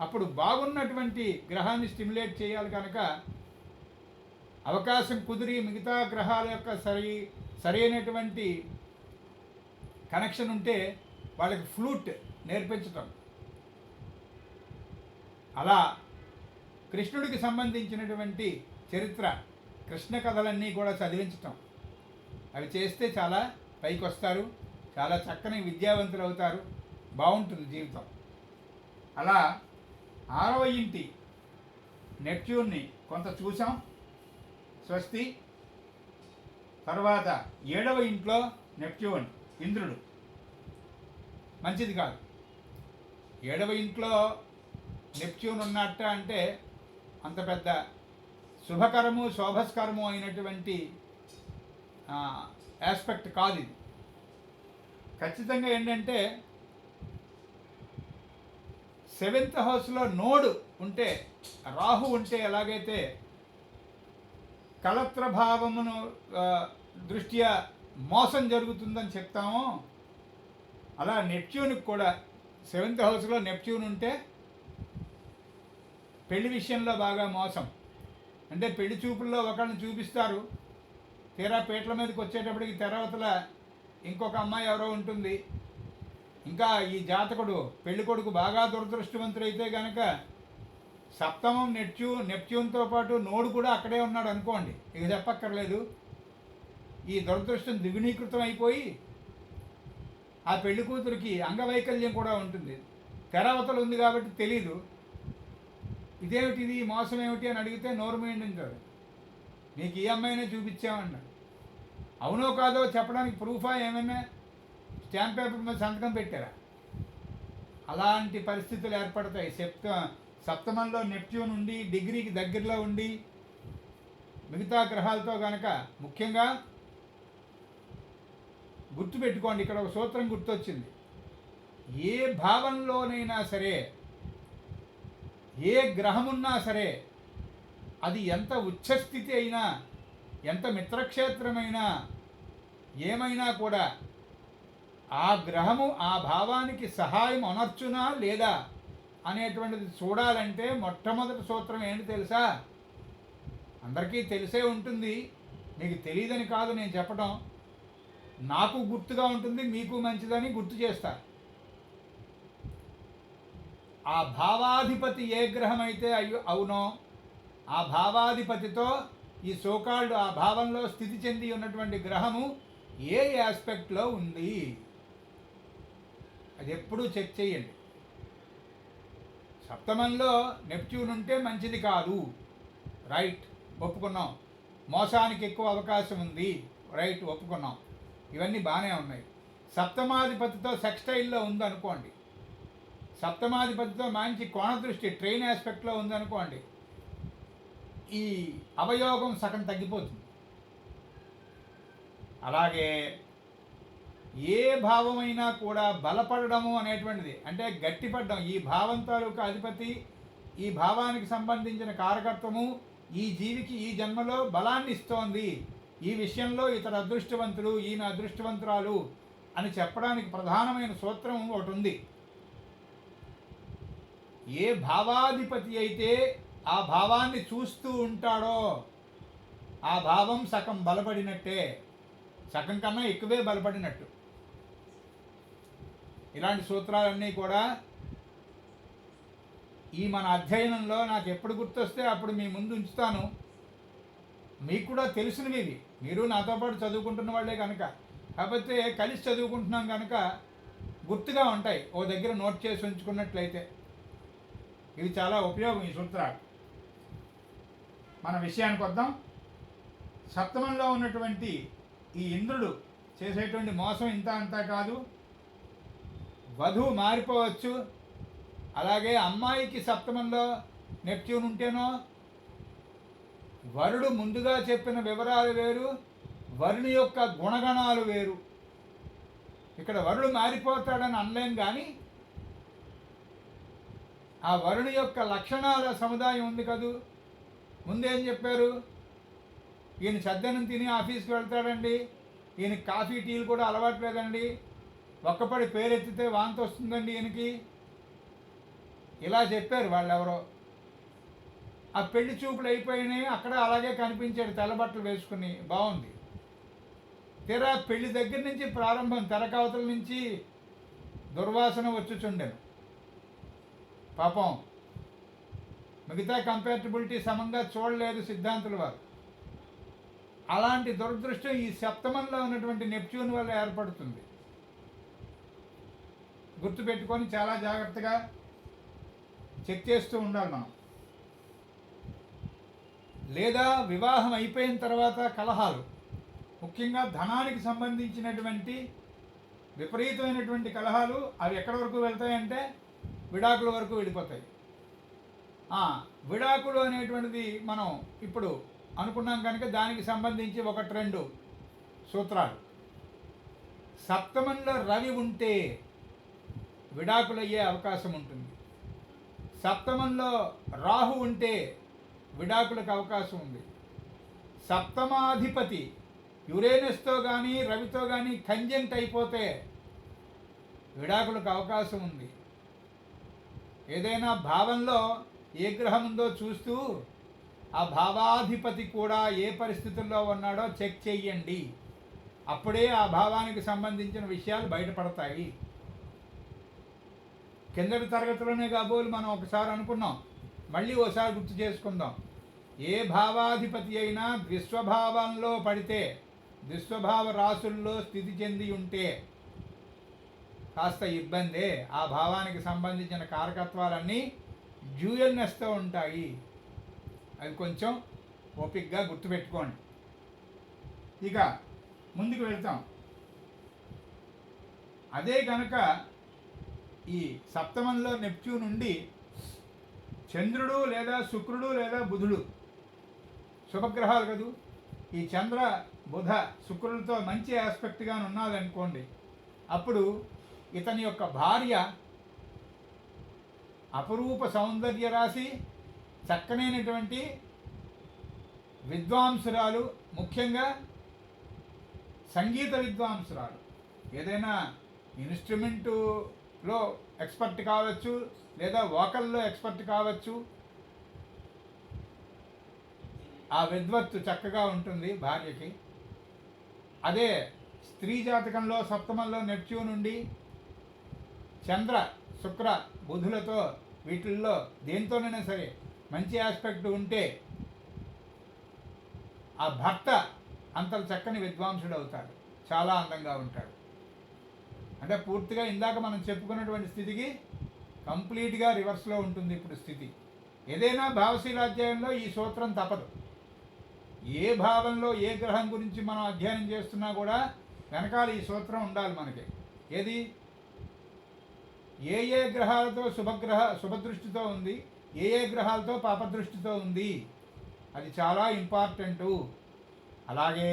అప్పుడు బాగున్నటువంటి గ్రహాన్ని స్టిమ్యులేట్ చేయాలి కనుక అవకాశం కుదిరి మిగతా గ్రహాల యొక్క సరైనటువంటి కనెక్షన్ ఉంటే వాళ్ళకి ఫ్లూట్ నేర్పించటం. అలా కృష్ణుడికి సంబంధించినటువంటి చరిత్ర, కృష్ణ కథలన్నీ కూడా చదివించటం, అవి చేస్తే చాలా పైకి వస్తారు, చాలా చక్కని విద్యావంతులు అవుతారు, బాగుంటుంది జీవితం. అలా 6వ ఇంటి నెప్ట్యూన్ని కొంత చూసాం, స్వస్తి. తర్వాత 7వ ఇంట్లో నెప్ట్యూన్ ఇంద్రుడు, మంచిది కాదు. 7వ ఇంట్లో నెప్ట్యూన్ ఉన్నట్ట అంటే అంత పెద్ద శుభకరము శోభస్కరము అయినటువంటి ఆస్పెక్ట్ కాదు ఇది. ఖచ్చితంగా ఏంటంటే 7th హౌస్లో నోడు ఉంటే, రాహు ఉంటే ఎలాగైతే కళత్రభావమును దృష్ట్యా మోసం జరుగుతుందని చెప్తామో, అలా నెప్ట్యూన్కి కూడా 7th హౌస్లో నెప్ట్యూన్ ఉంటే పెళ్లి విషయంలో బాగా మోసం. అంటే పెళ్లి చూపుల్లో ఒకరిని చూపిస్తారు, తీరా పీటల మీదకి వచ్చేటప్పటికి తెరవతల ఇంకొక అమ్మాయి ఎవరో ఉంటుంది. ఇంకా ఈ జాతకుడు పెళ్లి కొడుకు బాగా దురదృష్టవంతుడైతే కనుక 7వ నెప్ట్యూన్తో పాటు నోడు కూడా అక్కడే ఉన్నాడు అనుకోండి, ఇక చెప్పక్కర్లేదు. ఈ దురదృష్టం ద్విగుణీకృతం అయిపోయి ఆ పెళ్లి కూతురికి అంగవైకల్యం కూడా ఉంటుంది. తెరవతలు ఉంది కాబట్టి తెలీదు. ఇదేమిటిది, మోసం ఏమిటి అని అడిగితే నోరు మేండించాడు. నీకు ఈ అమ్మాయినే చూపించామన్నాడు. అవునో కాదో చెప్పడానికి ప్రూఫా ఏమైనా స్టాంప్ పేపర్ మీద సంతకం పెట్టారా? అలాంటి పరిస్థితులు ఏర్పడతాయి. 7వ నెప్ట్యూన్ ఉండి డిగ్రీకి దగ్గరలో ఉండి మిగతా గ్రహాలతో కనుక. ముఖ్యంగా గుర్తుపెట్టుకోండి, ఇక్కడ ఒక సూత్రం గుర్తొచ్చింది. ఏ భావంలోనైనా సరే, ఏ గ్రహమున్నా సరే, అది ఎంత ఉచ్చస్థితి అయినా, ఎంత మిత్రక్షేత్రమైనా, ఏమైనా కూడా ఆ గ్రహము ఆ భావానికి సహాయం అనర్చునా లేదా అనేటువంటిది చూడాలంటే మొట్టమొదటి సూత్రం ఏంటి తెలుసా? అందరికీ తెలిసే ఉంటుంది, మీకు తెలియదని కాదు నేను చెప్పడం, నాకు గుర్తుగా ఉంటుంది, మీకు మంచిదని గుర్తు చేస్తా. ఆ భావాధిపతి ఏ గ్రహం అయితే అవునో ఆ భావాధిపతితో ఈ సోకాల్డ్ ఆ భావంలో స్థితి చెంది ఉన్నటువంటి గ్రహము ఏ ఆస్పెక్ట్లో ఉంది అది ఎప్పుడూ చెక్ చేయండి. సప్తమంలో నెప్ట్యూన్ ఉంటే మంచిది కాదు, రైట్, ఒప్పుకున్నాం. మోసానికి ఎక్కువ అవకాశం ఉంది, రైట్, ఒప్పుకున్నాం. ఇవన్నీ బాగానే ఉన్నాయి. సప్తమాధిపతితో సెక్స్టైల్లో ఉందనుకోండి, సప్తమాధిపతితో మంచి కోణదృష్టి ట్రైన్ ఆస్పెక్ట్లో ఉందనుకోండి, ఈ అవయోగం సగం తగ్గిపోతుంది. అలాగే ఏ భావమైనా కూడా బలపడము అనేటువంటిది, అంటే గట్టిపడడం, ఈ భావం తాలూకా అధిపతి ఈ భావానికి సంబంధించిన కారకత్వము ఈ జీవికి ఈ జన్మలో బలాన్ని ఇస్తోంది, ఈ విషయంలో ఇతర అదృష్టవంతులు ఈయన అదృష్టవంతురాలు అని చెప్పడానికి ప్రధానమైన సూత్రం ఒకటి ఉంది. ఏ భావాధిపతి అయితే ఆ భావాన్ని చూస్తూ ఉంటాడో ఆ భావం సగం బలపడినట్టే, సగం కన్నా ఎక్కువే బలపడినట్టు. ఇలాంటి సూత్రాలన్నీ కూడా ఈ మన అధ్యయనంలో నాకు ఎప్పుడు గుర్తొస్తే అప్పుడు మీ ముందు ఉంచుతాను. మీకు కూడా తెలిసినవి ఇవి, మీరు నాతో పాటు చదువుకుంటున్న వాళ్ళే కనుక, కాకపోతే కలిసి చదువుకుంటున్నాం కనుక గుర్తుగా ఉంటాయి, ఓ దగ్గర నోట్ చేసి ఉంచుకున్నట్లయితే. ఇవి చాలా ఉపయోగం ఈ సూత్రాలు. మన విషయానికి వద్దాం. సప్తమంలో ఉన్నటువంటి ఈ ఇంద్రుడు చేసేటువంటి మోసం ఇంత అంతా కాదు. వధువు మారిపోవచ్చు. అలాగే అమ్మాయికి సప్తమంలో నెప్ట్యూన్ ఉంటేనో వరుడు ముందుగా చెప్పిన వివరాలు వేరు, వరుని యొక్క గుణగణాలు వేరు. ఇక్కడ వరుడు మారిపోతాడని అనలేం, కానీ ఆ వరుని యొక్క లక్షణాల సముదాయం ఉంది కదూ. ముందేం చెప్పారు? ఈయన చద్దనం తిని ఆఫీస్కి వెళ్తాడండి, ఈయన కాఫీ టీలు కూడా అలవాట్లేదండి, ఒక్కపడి పేరెత్తితే వాంతి వస్తుందండి ఈయనకి, ఇలా చెప్పారు వాళ్ళెవరో. ఆ పెళ్లి చూపులు అయిపోయినాయి, అక్కడ అలాగే కనిపించాడు తెల్లబట్టలు వేసుకుని, బాగుంది. తీరా పెళ్లి దగ్గర నుంచి ప్రారంభం, తెరకవతల నుంచి దుర్వాసన వచ్చుచుండెను. పాపం మిగతా కంపాటబిలిటీ సమంగా చూడలేదు సిద్ధాంతుల వారు. అలాంటి దురదృష్టం ఈ సప్తమంలో ఉన్నటువంటి నెప్ట్యూన్ వల్ల ఏర్పడుతుంది. గుర్తుపెట్టుకొని చాలా జాగ్రత్తగా చెక్ చేస్తూ ఉండాలి మనం. లేదా వివాహం అయిపోయిన తర్వాత కలహాలు, ముఖ్యంగా ధనానికి సంబంధించినటువంటి విపరీతమైనటువంటి కలహాలు, అవి ఎక్కడి వరకు వెళ్తాయంటే విడాకుల వరకు వెళ్ళిపోతాయి. విడాకులు అనేటువంటిది మనం ఇప్పుడు అనుకున్నాం కనుక దానికి సంబంధించి ఒకటి రెండు సూత్రాలు. సప్తమంలో రవి ఉంటే విడాకులు అయ్యే అవకాశం ఉంటుంది. సప్తమంలో రాహు ఉంటే విడాకులకు అవకాశం ఉంది. సప్తమాధిపతి యురేనస్తో కానీ రవితో కానీ కంజంక్ట్ అయిపోతే విడాకులకు అవకాశం ఉంది. ఏదైనా భావంలో ఏ గ్రహం ఉందో చూస్తూ ఆ భావాధిపతి కూడా ఏ పరిస్థితుల్లో ఉన్నాడో చెక్ చెయ్యండి. అప్పుడే ఆ భావానికి సంబంధించిన విషయాలు బయటపడతాయి. కిందటి తరగతిలోనే కాబోలు మనం ఒకసారి అనుకున్నాం, మళ్ళీ ఓసారి గుర్తు చేసుకుందాం. ఏ భావాధిపతి అయినా ద్విస్వభావంలో పడితే, ద్విస్వభావ రాసుల్లో స్థితి చెంది ఉంటే కాస్త ఇబ్బందే. ఆ భావానికి సంబంధించిన కారకత్వాలన్నీ డ్యూయల్నెస్తో ఉంటాయి. అది కొంచెం ఓపికగా గుర్తుపెట్టుకోండి. ఇక ముందుకు వెళ్తాం. అదే కనుక ఈ సప్తమంలో నెప్ట్యూన్ ఉండి చంద్రుడు లేదా శుక్రుడు లేదా బుధుడు శుభగ్రహాలు కదూ, ఈ చంద్ర బుధ శుక్రులతో మంచి ఆస్పెక్ట్గా ఉన్నదనుకోండి, అప్పుడు ఇతని యొక్క భార్య అపరూప సౌందర్య రాశి, చక్కనైనటువంటి విద్వాంసురాలు, ముఖ్యంగా సంగీత విద్వాంసురాలు. ఏదైనా ఇన్స్ట్రుమెంటు లో ఎక్స్పర్ట్ కావచ్చు, లేదా వోకల్లో ఎక్స్పర్ట్ కావచ్చు. ఆ విద్వత్తు చక్కగా ఉంటుంది భార్యకి. అదే స్త్రీ జాతకంలో సప్తమంలో నెప్ట్యూన్ నుండి చంద్ర శుక్ర బుధులతో వీటిల్లో దేంతోనైనా సరే మంచి ఆస్పెక్ట్ ఉంటే ఆ భర్త అంత చక్కని విద్వాంసుడు అవుతాడు, చాలా అందంగా ఉంటాడు. అంటే పూర్తిగా ఇందాక మనం చెప్పుకున్నటువంటి స్థితికి కంప్లీట్గా రివర్స్లో ఉంటుంది ఇప్పుడు స్థితి. ఏదైనా భావశీలాధ్యాయంలో ఈ సూత్రం తప్పదు. ఏ భావంలో ఏ గ్రహం గురించి మనం అధ్యయనం చేస్తున్నా కూడా వెనకాల ఈ సూత్రం ఉండాలి మనకి. ఏది? ఏ ఏ గ్రహాలతో శుభదృష్టితో ఉంది, ఏ ఏ గ్రహాలతో పాపదృష్టితో ఉంది, అది చాలా ఇంపార్టెంటు. అలాగే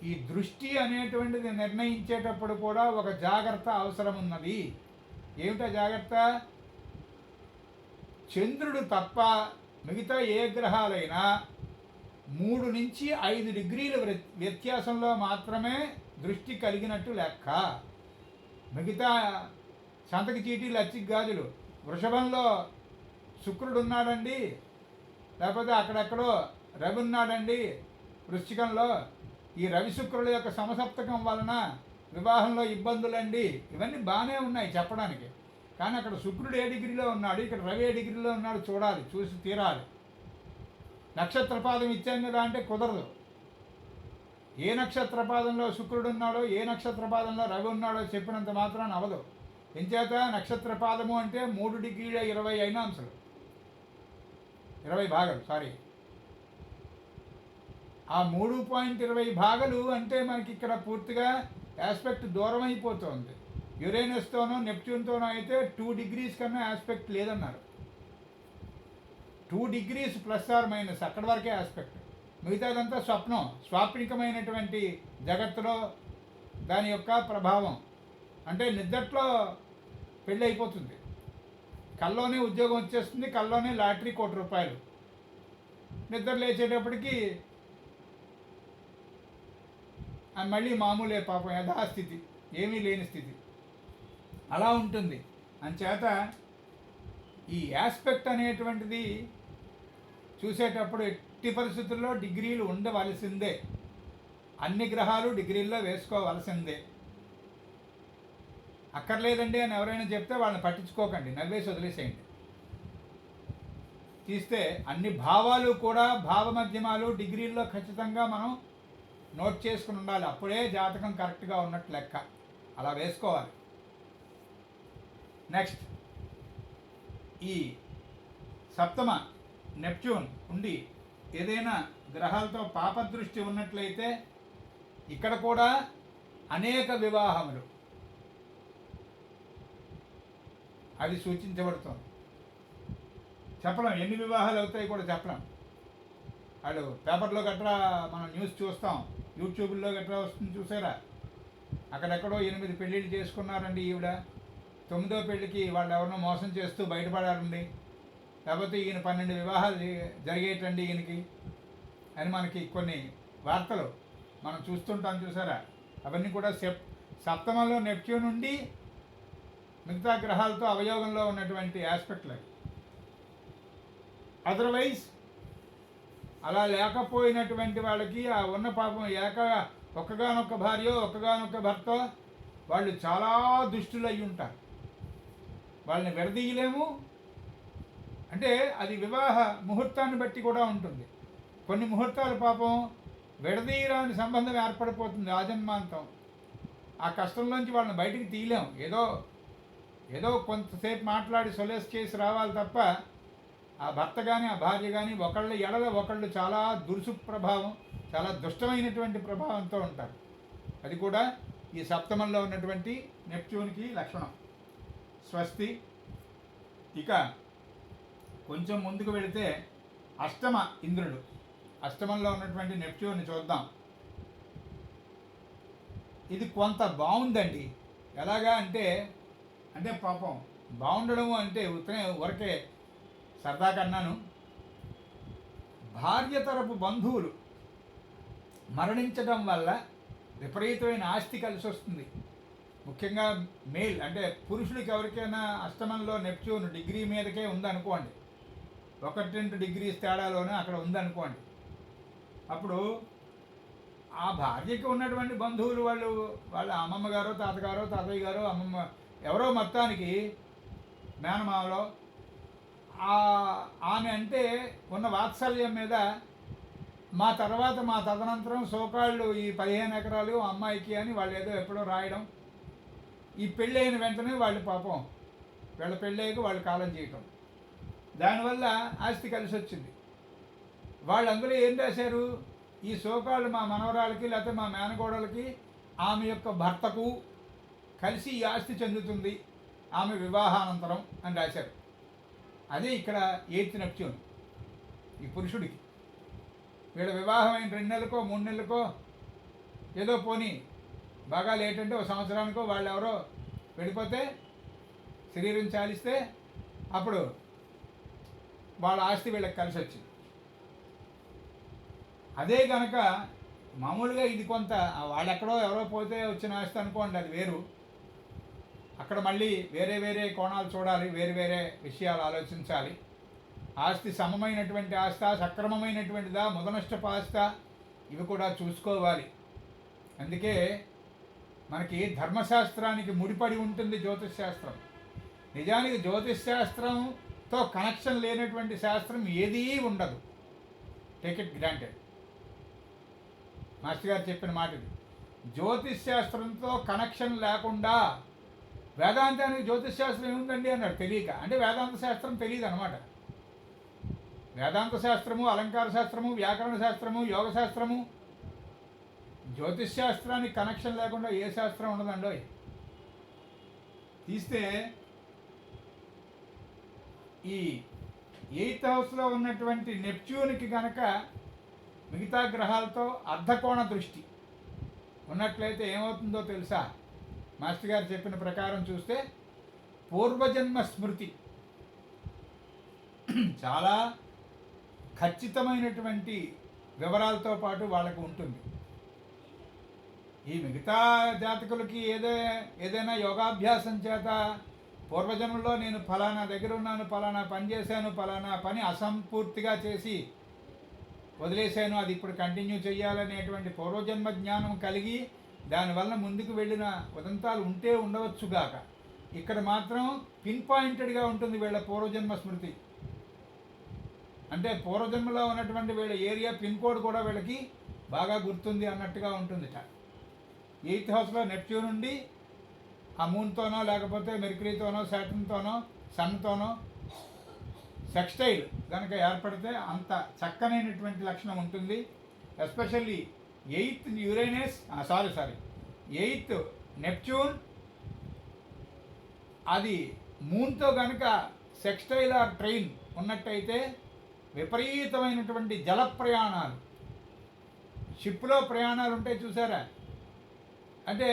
ఈ దృష్టి అనేటువంటిది నిర్ణయించేటప్పుడు కూడా ఒక జాగ్రత్త అవసరం ఉన్నది. ఏమిటా జాగ్రత్త? చంద్రుడు తప్ప మిగతా ఏ గ్రహాలైనా 3 నుంచి 5 డిగ్రీల వ్యత్యాసంలో మాత్రమే దృష్టి కలిగినట్టు లెక్క. మిగతా సంతకి చీటీ లచ్చికి గాజులు. వృషభంలో శుక్రుడు ఉన్నాడండి, లేకపోతే అక్కడెక్కడో రవి ఉన్నాడండి వృశ్చికంలో. ఈ రవి శుక్రుల యొక్క సమసప్తకం వలన వివాహంలో ఇబ్బందులండి, ఇవన్నీ బాగానే ఉన్నాయి చెప్పడానికి. కానీ అక్కడ శుక్రుడు ఏ డిగ్రీలో ఉన్నాడు, ఇక్కడ రవి ఏ డిగ్రీలో ఉన్నాడు చూడాలి, చూసి తీరాలి. నక్షత్రపాదం ఇచ్చాం కదా అంటే కుదరదు. ఏ నక్షత్రపాదంలో శుక్రుడు ఉన్నాడో, ఏ నక్షత్రపాదంలో రవి ఉన్నాడో చెప్పినంత మాత్రాన అవదు. ఎంచేత నక్షత్రపాదము అంటే 3 డిగ్రీల 20 అంశాలు, 20 భాగాలు, సారీ. ఆ 3.20 భాగాలు అంటే మనకి ఇక్కడ పూర్తిగా ఆస్పెక్ట్ దూరం అయిపోతుంది. యురేనస్తోనో నెప్ట్యూన్తోనో అయితే 2 డిగ్రీస్ కన్నా ఆస్పెక్ట్ లేదన్నారు. 2 డిగ్రీస్ ప్లస్ ఆర్ మైనస్ అక్కడి వరకే ఆస్పెక్ట్. మిగతాదంతా స్వప్నం, స్వాప్నికమైనటువంటి జగత్తులో దాని యొక్క ప్రభావం. అంటే నిద్రలో పెళ్ళి అయిపోతుంది, కల్లోనే ఉద్యోగం వచ్చేస్తుంది, కల్లోనే లాటరీ ₹1,00,00,000. నిద్ర లేచేటప్పటికి మళ్ళీ మామూలే పాపం, యథాస్థితి, ఏమీ లేని స్థితి అలా ఉంటుంది. అంచేత ఈ ఆస్పెక్ట్ అనేటువంటిది చూసేటప్పుడు ఎట్టి పరిస్థితుల్లో డిగ్రీలు ఉండవలసిందే. అన్ని గ్రహాలు డిగ్రీల్లో వేసుకోవలసిందే. అక్కర్లేదండి అని ఎవరైనా చెప్తే వాళ్ళని పట్టించుకోకండి, నవ్వేసి వదిలేసేయండి. తీస్తే అన్ని భావాలు కూడా భావమధ్యమాలు డిగ్రీల్లో ఖచ్చితంగా మనం నోట్ చేసుకుని ఉండాలి. అప్పుడే జాతకం కరెక్ట్గా ఉన్నట్టు లెక్క. అలా వేసుకోవాలి. నెక్స్ట్, ఈ సప్తమ నెప్ట్యూన్ ఉండి ఏదైనా గ్రహాలతో పాపదృష్టి ఉన్నట్లయితే ఇక్కడ కూడా అనేక వివాహములు అది సూచించబడుతుంది. చెప్పలేం ఎన్ని వివాహాలు అవుతాయి కూడా చెప్పలేం. వాళ్ళు పేపర్లో గట్రా మనం న్యూస్ చూస్తాం, యూట్యూబ్లో గట్రా వస్తుంది చూసారా, అక్కడెక్కడో 8 పెళ్ళిళ్ళు చేసుకున్నారండి ఈవిడ, 9వ పెళ్ళికి వాళ్ళు ఎవరినో మోసం చేస్తూ బయటపడారండి, లేకపోతే ఈయన 12 వివాహాలు జరిగేటండి ఈయనకి అని మనకి కొన్ని వార్తలు మనం చూస్తుంటాం చూసారా. అవన్నీ కూడా సప్తమంలో నెప్ట్యూన్ నుండి మిగతా గ్రహాలతో అవయోగంలో ఉన్నటువంటి ఆస్పెక్ట్లు అవి. అదర్వైజ్ అలా లేకపోయినటువంటి వాళ్ళకి ఆ ఉన్న పాపం ఒక్కగానొక్క భార్య ఒక్కగానొక్క భర్త వాళ్ళు చాలా దుష్టులు అయి ఉంటారు. వాళ్ళని విడదీయలేము. అంటే అది వివాహ ముహూర్తాన్ని బట్టి కూడా ఉంటుంది. కొన్ని ముహూర్తాలు పాపం విడదీయరాని సంబంధం ఏర్పడిపోతుంది ఆజన్మాంతం. ఆ కష్టంలోంచి వాళ్ళని బయటికి తీయలేము. ఏదో కొంతసేపు మాట్లాడి సొలేస్ చేసి రావాలి తప్ప ఆ భర్త కానీ ఆ భార్య కానీ ఒకళ్ళ ఎడల ఒకళ్ళు చాలా దురుసు ప్రభావం, చాలా దుష్టమైనటువంటి ప్రభావంతో ఉంటారు. అది కూడా ఈ సప్తమంలో ఉన్నటువంటి నెప్ట్యూన్కి లక్షణం. స్వస్తి. ఇక కొంచెం ముందుకు వెళితే అష్టమ ఇంద్రుడు, అష్టమంలో ఉన్నటువంటి నెప్ట్యూన్ని చూద్దాం. ఇది కొంత బాగుందండి. ఎలాగా అంటే పాపం బాగుండడము అంటే ఊరికే సరదా కన్నాను. భార్య తరపు బంధువులు మరణించడం వల్ల విపరీతమైన ఆస్తి కలిసి వస్తుంది. ముఖ్యంగా మేల్ అంటే పురుషుడికి ఎవరికైనా అష్టమంలో నెప్ట్యూన్ డిగ్రీ మీదకే ఉందనుకోండి, 1-2 డిగ్రీస్ తేడాలోనే అక్కడ ఉందనుకోండి, అప్పుడు ఆ భార్యకి ఉన్నటువంటి బంధువులు వాళ్ళ అమ్మమ్మ గారో తాతగారో తాతయ్య గారో అమ్మమ్మ ఎవరో మొత్తానికి మేనమామలో ఆమె అంటే ఉన్న వాత్సల్యం మీద మా తదనంతరం సోకాళ్ళు ఈ 15 ఎకరాలు అమ్మాయికి అని వాళ్ళు ఏదో ఎప్పుడో రాయడం, ఈ పెళ్ళైన వెంటనే వాళ్ళు పాపం వీళ్ళ పెళ్ళయ్యాక వాళ్ళు కాలం చేయటం, దానివల్ల ఆస్తి కలిసి వచ్చింది. వాళ్ళు అందులో ఏం రాశారు, ఈ సోకాళ్ళు మా మనవరాలకి లేకపోతే మా మేనగోడలకి ఆమె యొక్క భర్తకు కలిసి ఈ ఆస్తి చెందుతుంది ఆమె వివాహానంతరం అని రాశారు. అదే ఇక్కడ 8th నెప్ట్యూన్ ఈ పురుషుడికి. వీళ్ళ వివాహం అయిన 2 నెలలకో 3 నెలలకో ఏదో పోనీ బాగా లేట్ అంటే 1 సంవత్సరానికో వాళ్ళు ఎవరో వెళ్ళిపోతే శరీరం చాలిస్తే అప్పుడు వాళ్ళ ఆస్తి వీళ్ళకి కలిసి వచ్చింది. అదే కనుక మామూలుగా ఇది కొంత వాళ్ళెక్కడో ఎవరో పోతే వచ్చిన ఆస్తి అనుకోండి, అది వేరు. అక్కడ మళ్ళీ వేరే వేరే కోణాలు చూడాలి, వేరే వేరే విషయాలు ఆలోచించాలి. ఆస్తి సమమైనటువంటి ఆస్త, సక్రమమైనటువంటిదా, ముదనష్టపు ఆస్త, ఇవి కూడా చూసుకోవాలి. అందుకే మనకి ధర్మశాస్త్రానికి ముడిపడి ఉంటుంది జ్యోతిష్ శాస్త్రం. నిజానికి జ్యోతిష్ శాస్త్రంతో కనెక్షన్ లేనటువంటి శాస్త్రం ఏదీ ఉండదు. Take it granted. మాస్టర్ గారు చెప్పిన మాట ఇది. జ్యోతిష్ శాస్త్రంతో కనెక్షన్ లేకుండా వేదాంతానికి జ్యోతిష్ శాస్త్రం ఏముందండి అన్నాడు తెలియక. అంటే వేదాంత శాస్త్రం తెలియదు అనమాట. వేదాంత శాస్త్రము, అలంకార శాస్త్రము, వ్యాకరణ శాస్త్రము, యోగ శాస్త్రము, జ్యోతిష్ శాస్త్రానికి కనెక్షన్ లేకుండా ఏ శాస్త్రం ఉండదండో. తీస్తే ఈ 8th హౌస్లో ఉన్నటువంటి నెప్ట్యూన్కి కనుక మిగతా గ్రహాలతో అర్ధకోణ దృష్టి ఉన్నట్లయితే ఏమవుతుందో తెలుసా? మాస్టర్ గారు చెప్పిన ప్రకారం చూస్తే పూర్వజన్మ స్మృతి చాలా ఖచ్చితమైనటువంటి వివరాలతో పాటు వాళ్ళకు ఉంటుంది. ఈ మిగతా జాతకులకి ఏదైనా యోగాభ్యాసం చేత పూర్వజన్మలో నేను ఫలానా దగ్గర ఉన్నాను, ఫలానా పని చేశాను, ఫలానా పని అసంపూర్తిగా చేసి వదిలేశాను, అది ఇప్పుడు కంటిన్యూ చేయాలనేటువంటి పూర్వజన్మ జ్ఞానం కలిగి దానివల్ల ముందుకు వెళ్ళిన ఉదంతాలు ఉంటే ఉండవచ్చుగాక, ఇక్కడ మాత్రం పిన్ పాయింటెడ్గా ఉంటుంది వీళ్ళ పూర్వజన్మ స్మృతి. అంటే పూర్వజన్మలో ఉన్నటువంటి వీళ్ళ ఏరియా పిన్ కోడ్ కూడా వీళ్ళకి బాగా గుర్తుంది అన్నట్టుగా ఉంటుందిట. 8th హౌస్లో నెప్ట్యూన్ నుండి ఆ మూన్తోనో లేకపోతే మెర్క్యూరీతోనో శాటర్న్తోనో సన్తోనో సెక్స్టైల్ కనుక ఏర్పడితే అంత చక్కనైనటువంటి లక్షణం ఉంటుంది. Especially 8th Uranus 8th Neptune అది మూన్తో కనుక సెక్స్టైల్ ఆర్ ట్రైన్ ఉన్నట్టయితే విపరీతమైనటువంటి జల ప్రయాణాలు, షిప్లో ప్రయాణాలు ఉంటాయి చూసారా. అంటే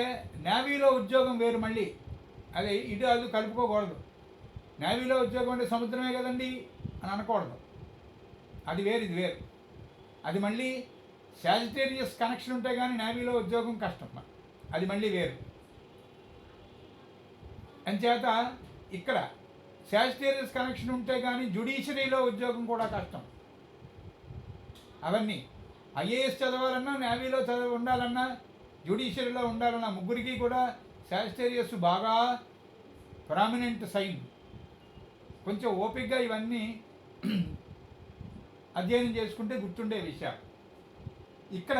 నేవీలో ఉద్యోగం వేరు, మళ్ళీ అదే ఇటు అది కలుపుకోకూడదు. నేవీలో ఉద్యోగం అంటే సముద్రమే కదండి అని అనకూడదు, అది వేరు ఇది వేరు. అది మళ్ళీ సాజిటేరియస్ కనెక్షన్ ఉంటే కానీ నేవీలో ఉద్యోగం కష్టం, అది మళ్ళీ వేరు. అంచేత ఇక్కడ సాజిటేరియస్ కనెక్షన్ ఉంటే కానీ జ్యుడిషియరీలో ఉద్యోగం కూడా కష్టం. అవన్నీ ఐఏఎస్ చదవాలన్నా, నేవీలో ఉండాలన్నా, జ్యుడిషియరీలో ఉండాలన్నా ముగ్గురికి కూడా సాజిటేరియస్ బాగా ప్రామినెంట్ సైన్. కొంచెం ఓపికగా ఇవన్నీ అధ్యయనం చేసుకుంటే గుర్తుండే విషయాలు. ఇక్కడ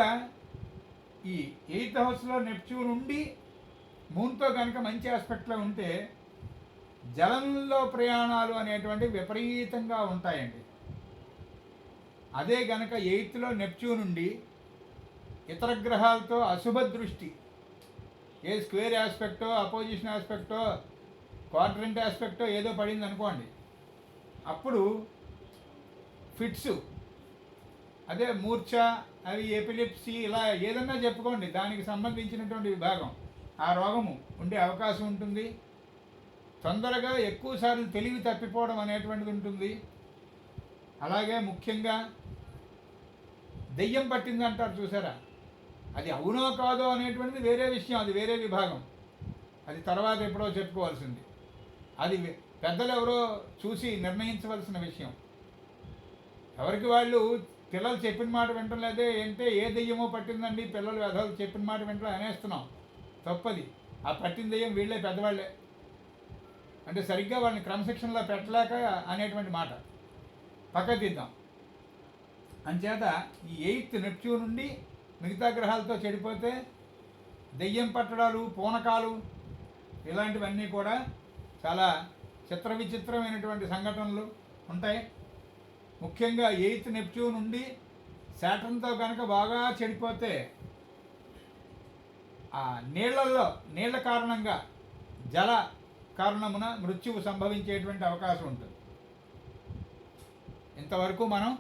ఈ 8th హౌస్లో నెప్ట్యూన్ ఉండి మూన్తో కనుక మంచి ఆస్పెక్ట్లో ఉంటే జలంలో ప్రయాణాలు అనేటువంటివి విపరీతంగా ఉంటాయండి. అదే గనక 8th నెప్ట్యూన్ ఉండి ఇతర గ్రహాలతో అశుభ దృష్టి, ఏ స్క్వేర్ ఆస్పెక్టో, అపోజిషన్ ఆస్పెక్టో, క్వాడ్రంట్ ఆస్పెక్టో ఏదో పడింది అనుకోండి, అప్పుడు ఫిట్స్, అదే మూర్ఛ, అవి ఎపిలిప్సీ, ఇలా ఏదన్నా చెప్పుకోండి, దానికి సంబంధించినటువంటి విభాగం ఆ రోగము ఉండే అవకాశం ఉంటుంది. తొందరగా ఎక్కువసార్లు తెలివి తప్పిపోవడం అనేటువంటిది ఉంటుంది. అలాగే ముఖ్యంగా దెయ్యం పట్టింది అంటారు చూసారా, అది అవునో కాదో అనేటువంటిది వేరే విషయం, అది వేరే విభాగం. అది తర్వాత ఎప్పుడో చెప్పుకోవాల్సింది. అది పెద్దలు ఎవరో చూసి నిర్ణయించవలసిన విషయం. ఎవరికి వాళ్ళు పిల్లలు చెప్పిన మాట వింటలేదే అంటే ఏ దెయ్యమో పట్టిందండి, పిల్లలు వెధలు చెప్పిన మాట వింటలే అనేస్తున్నాం. తప్పది. ఆ పట్టిన దెయ్యం వీళ్ళే, పెద్దవాళ్ళే. అంటే సరిగ్గా వాళ్ళని క్రమశిక్షణలో పెట్టలేక అనేటువంటి మాట పక్కకు తీద్దాం. అంచేత ఈ 8th నెప్ట్యూన్ నుండి మిగతా గ్రహాలతో చెడిపోతే దెయ్యం పట్టడాలు, పూనకాలు ఇలాంటివన్నీ కూడా చాలా చిత్ర విచిత్రమైనటువంటి సంఘటనలు ఉంటాయి. ముఖ్యంగా 8th నెప్ట్యూన్ నుండి శాటర్న్తో కనుక బాగా చెడిపోతే ఆ నీళ్ల కారణంగా, జల కారణమున మృత్యువు సంభవించేటువంటి అవకాశం ఉంటుంది. ఇంతవరకు మనం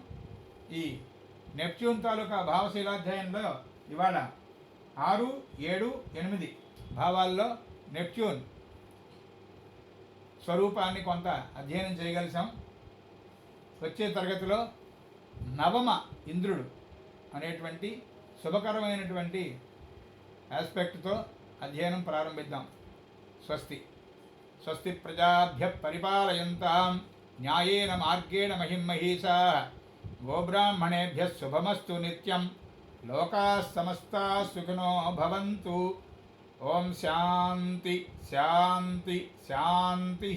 ఈ నెప్ట్యూన్ తాలూకా భావశీలాధ్యాయంలో ఇవాళ 6, 7, 8 భావాల్లో నెప్ట్యూన్ స్వరూపాన్ని కొంత అధ్యయనం చేయగలిసాం. వచ్చే తరగతిలో నవమ ఇంద్రుడు అనేటువంటి శుభకరమైనటువంటి ఆస్పెక్ట్తో అధ్యయనం ప్రారంభిద్దాం. స్వస్తి. స్వస్తి ప్రజాభ్య పరిపాలయంతాం న్యాయేన మార్గేణ మహిమహీషాః గోబ్రాహ్మణేభ్య శుభమస్తు నిత్యం. లోకాః సమస్తాః సుఖినో భవంతు. ఓం శాంతి శాంతి శాంతి.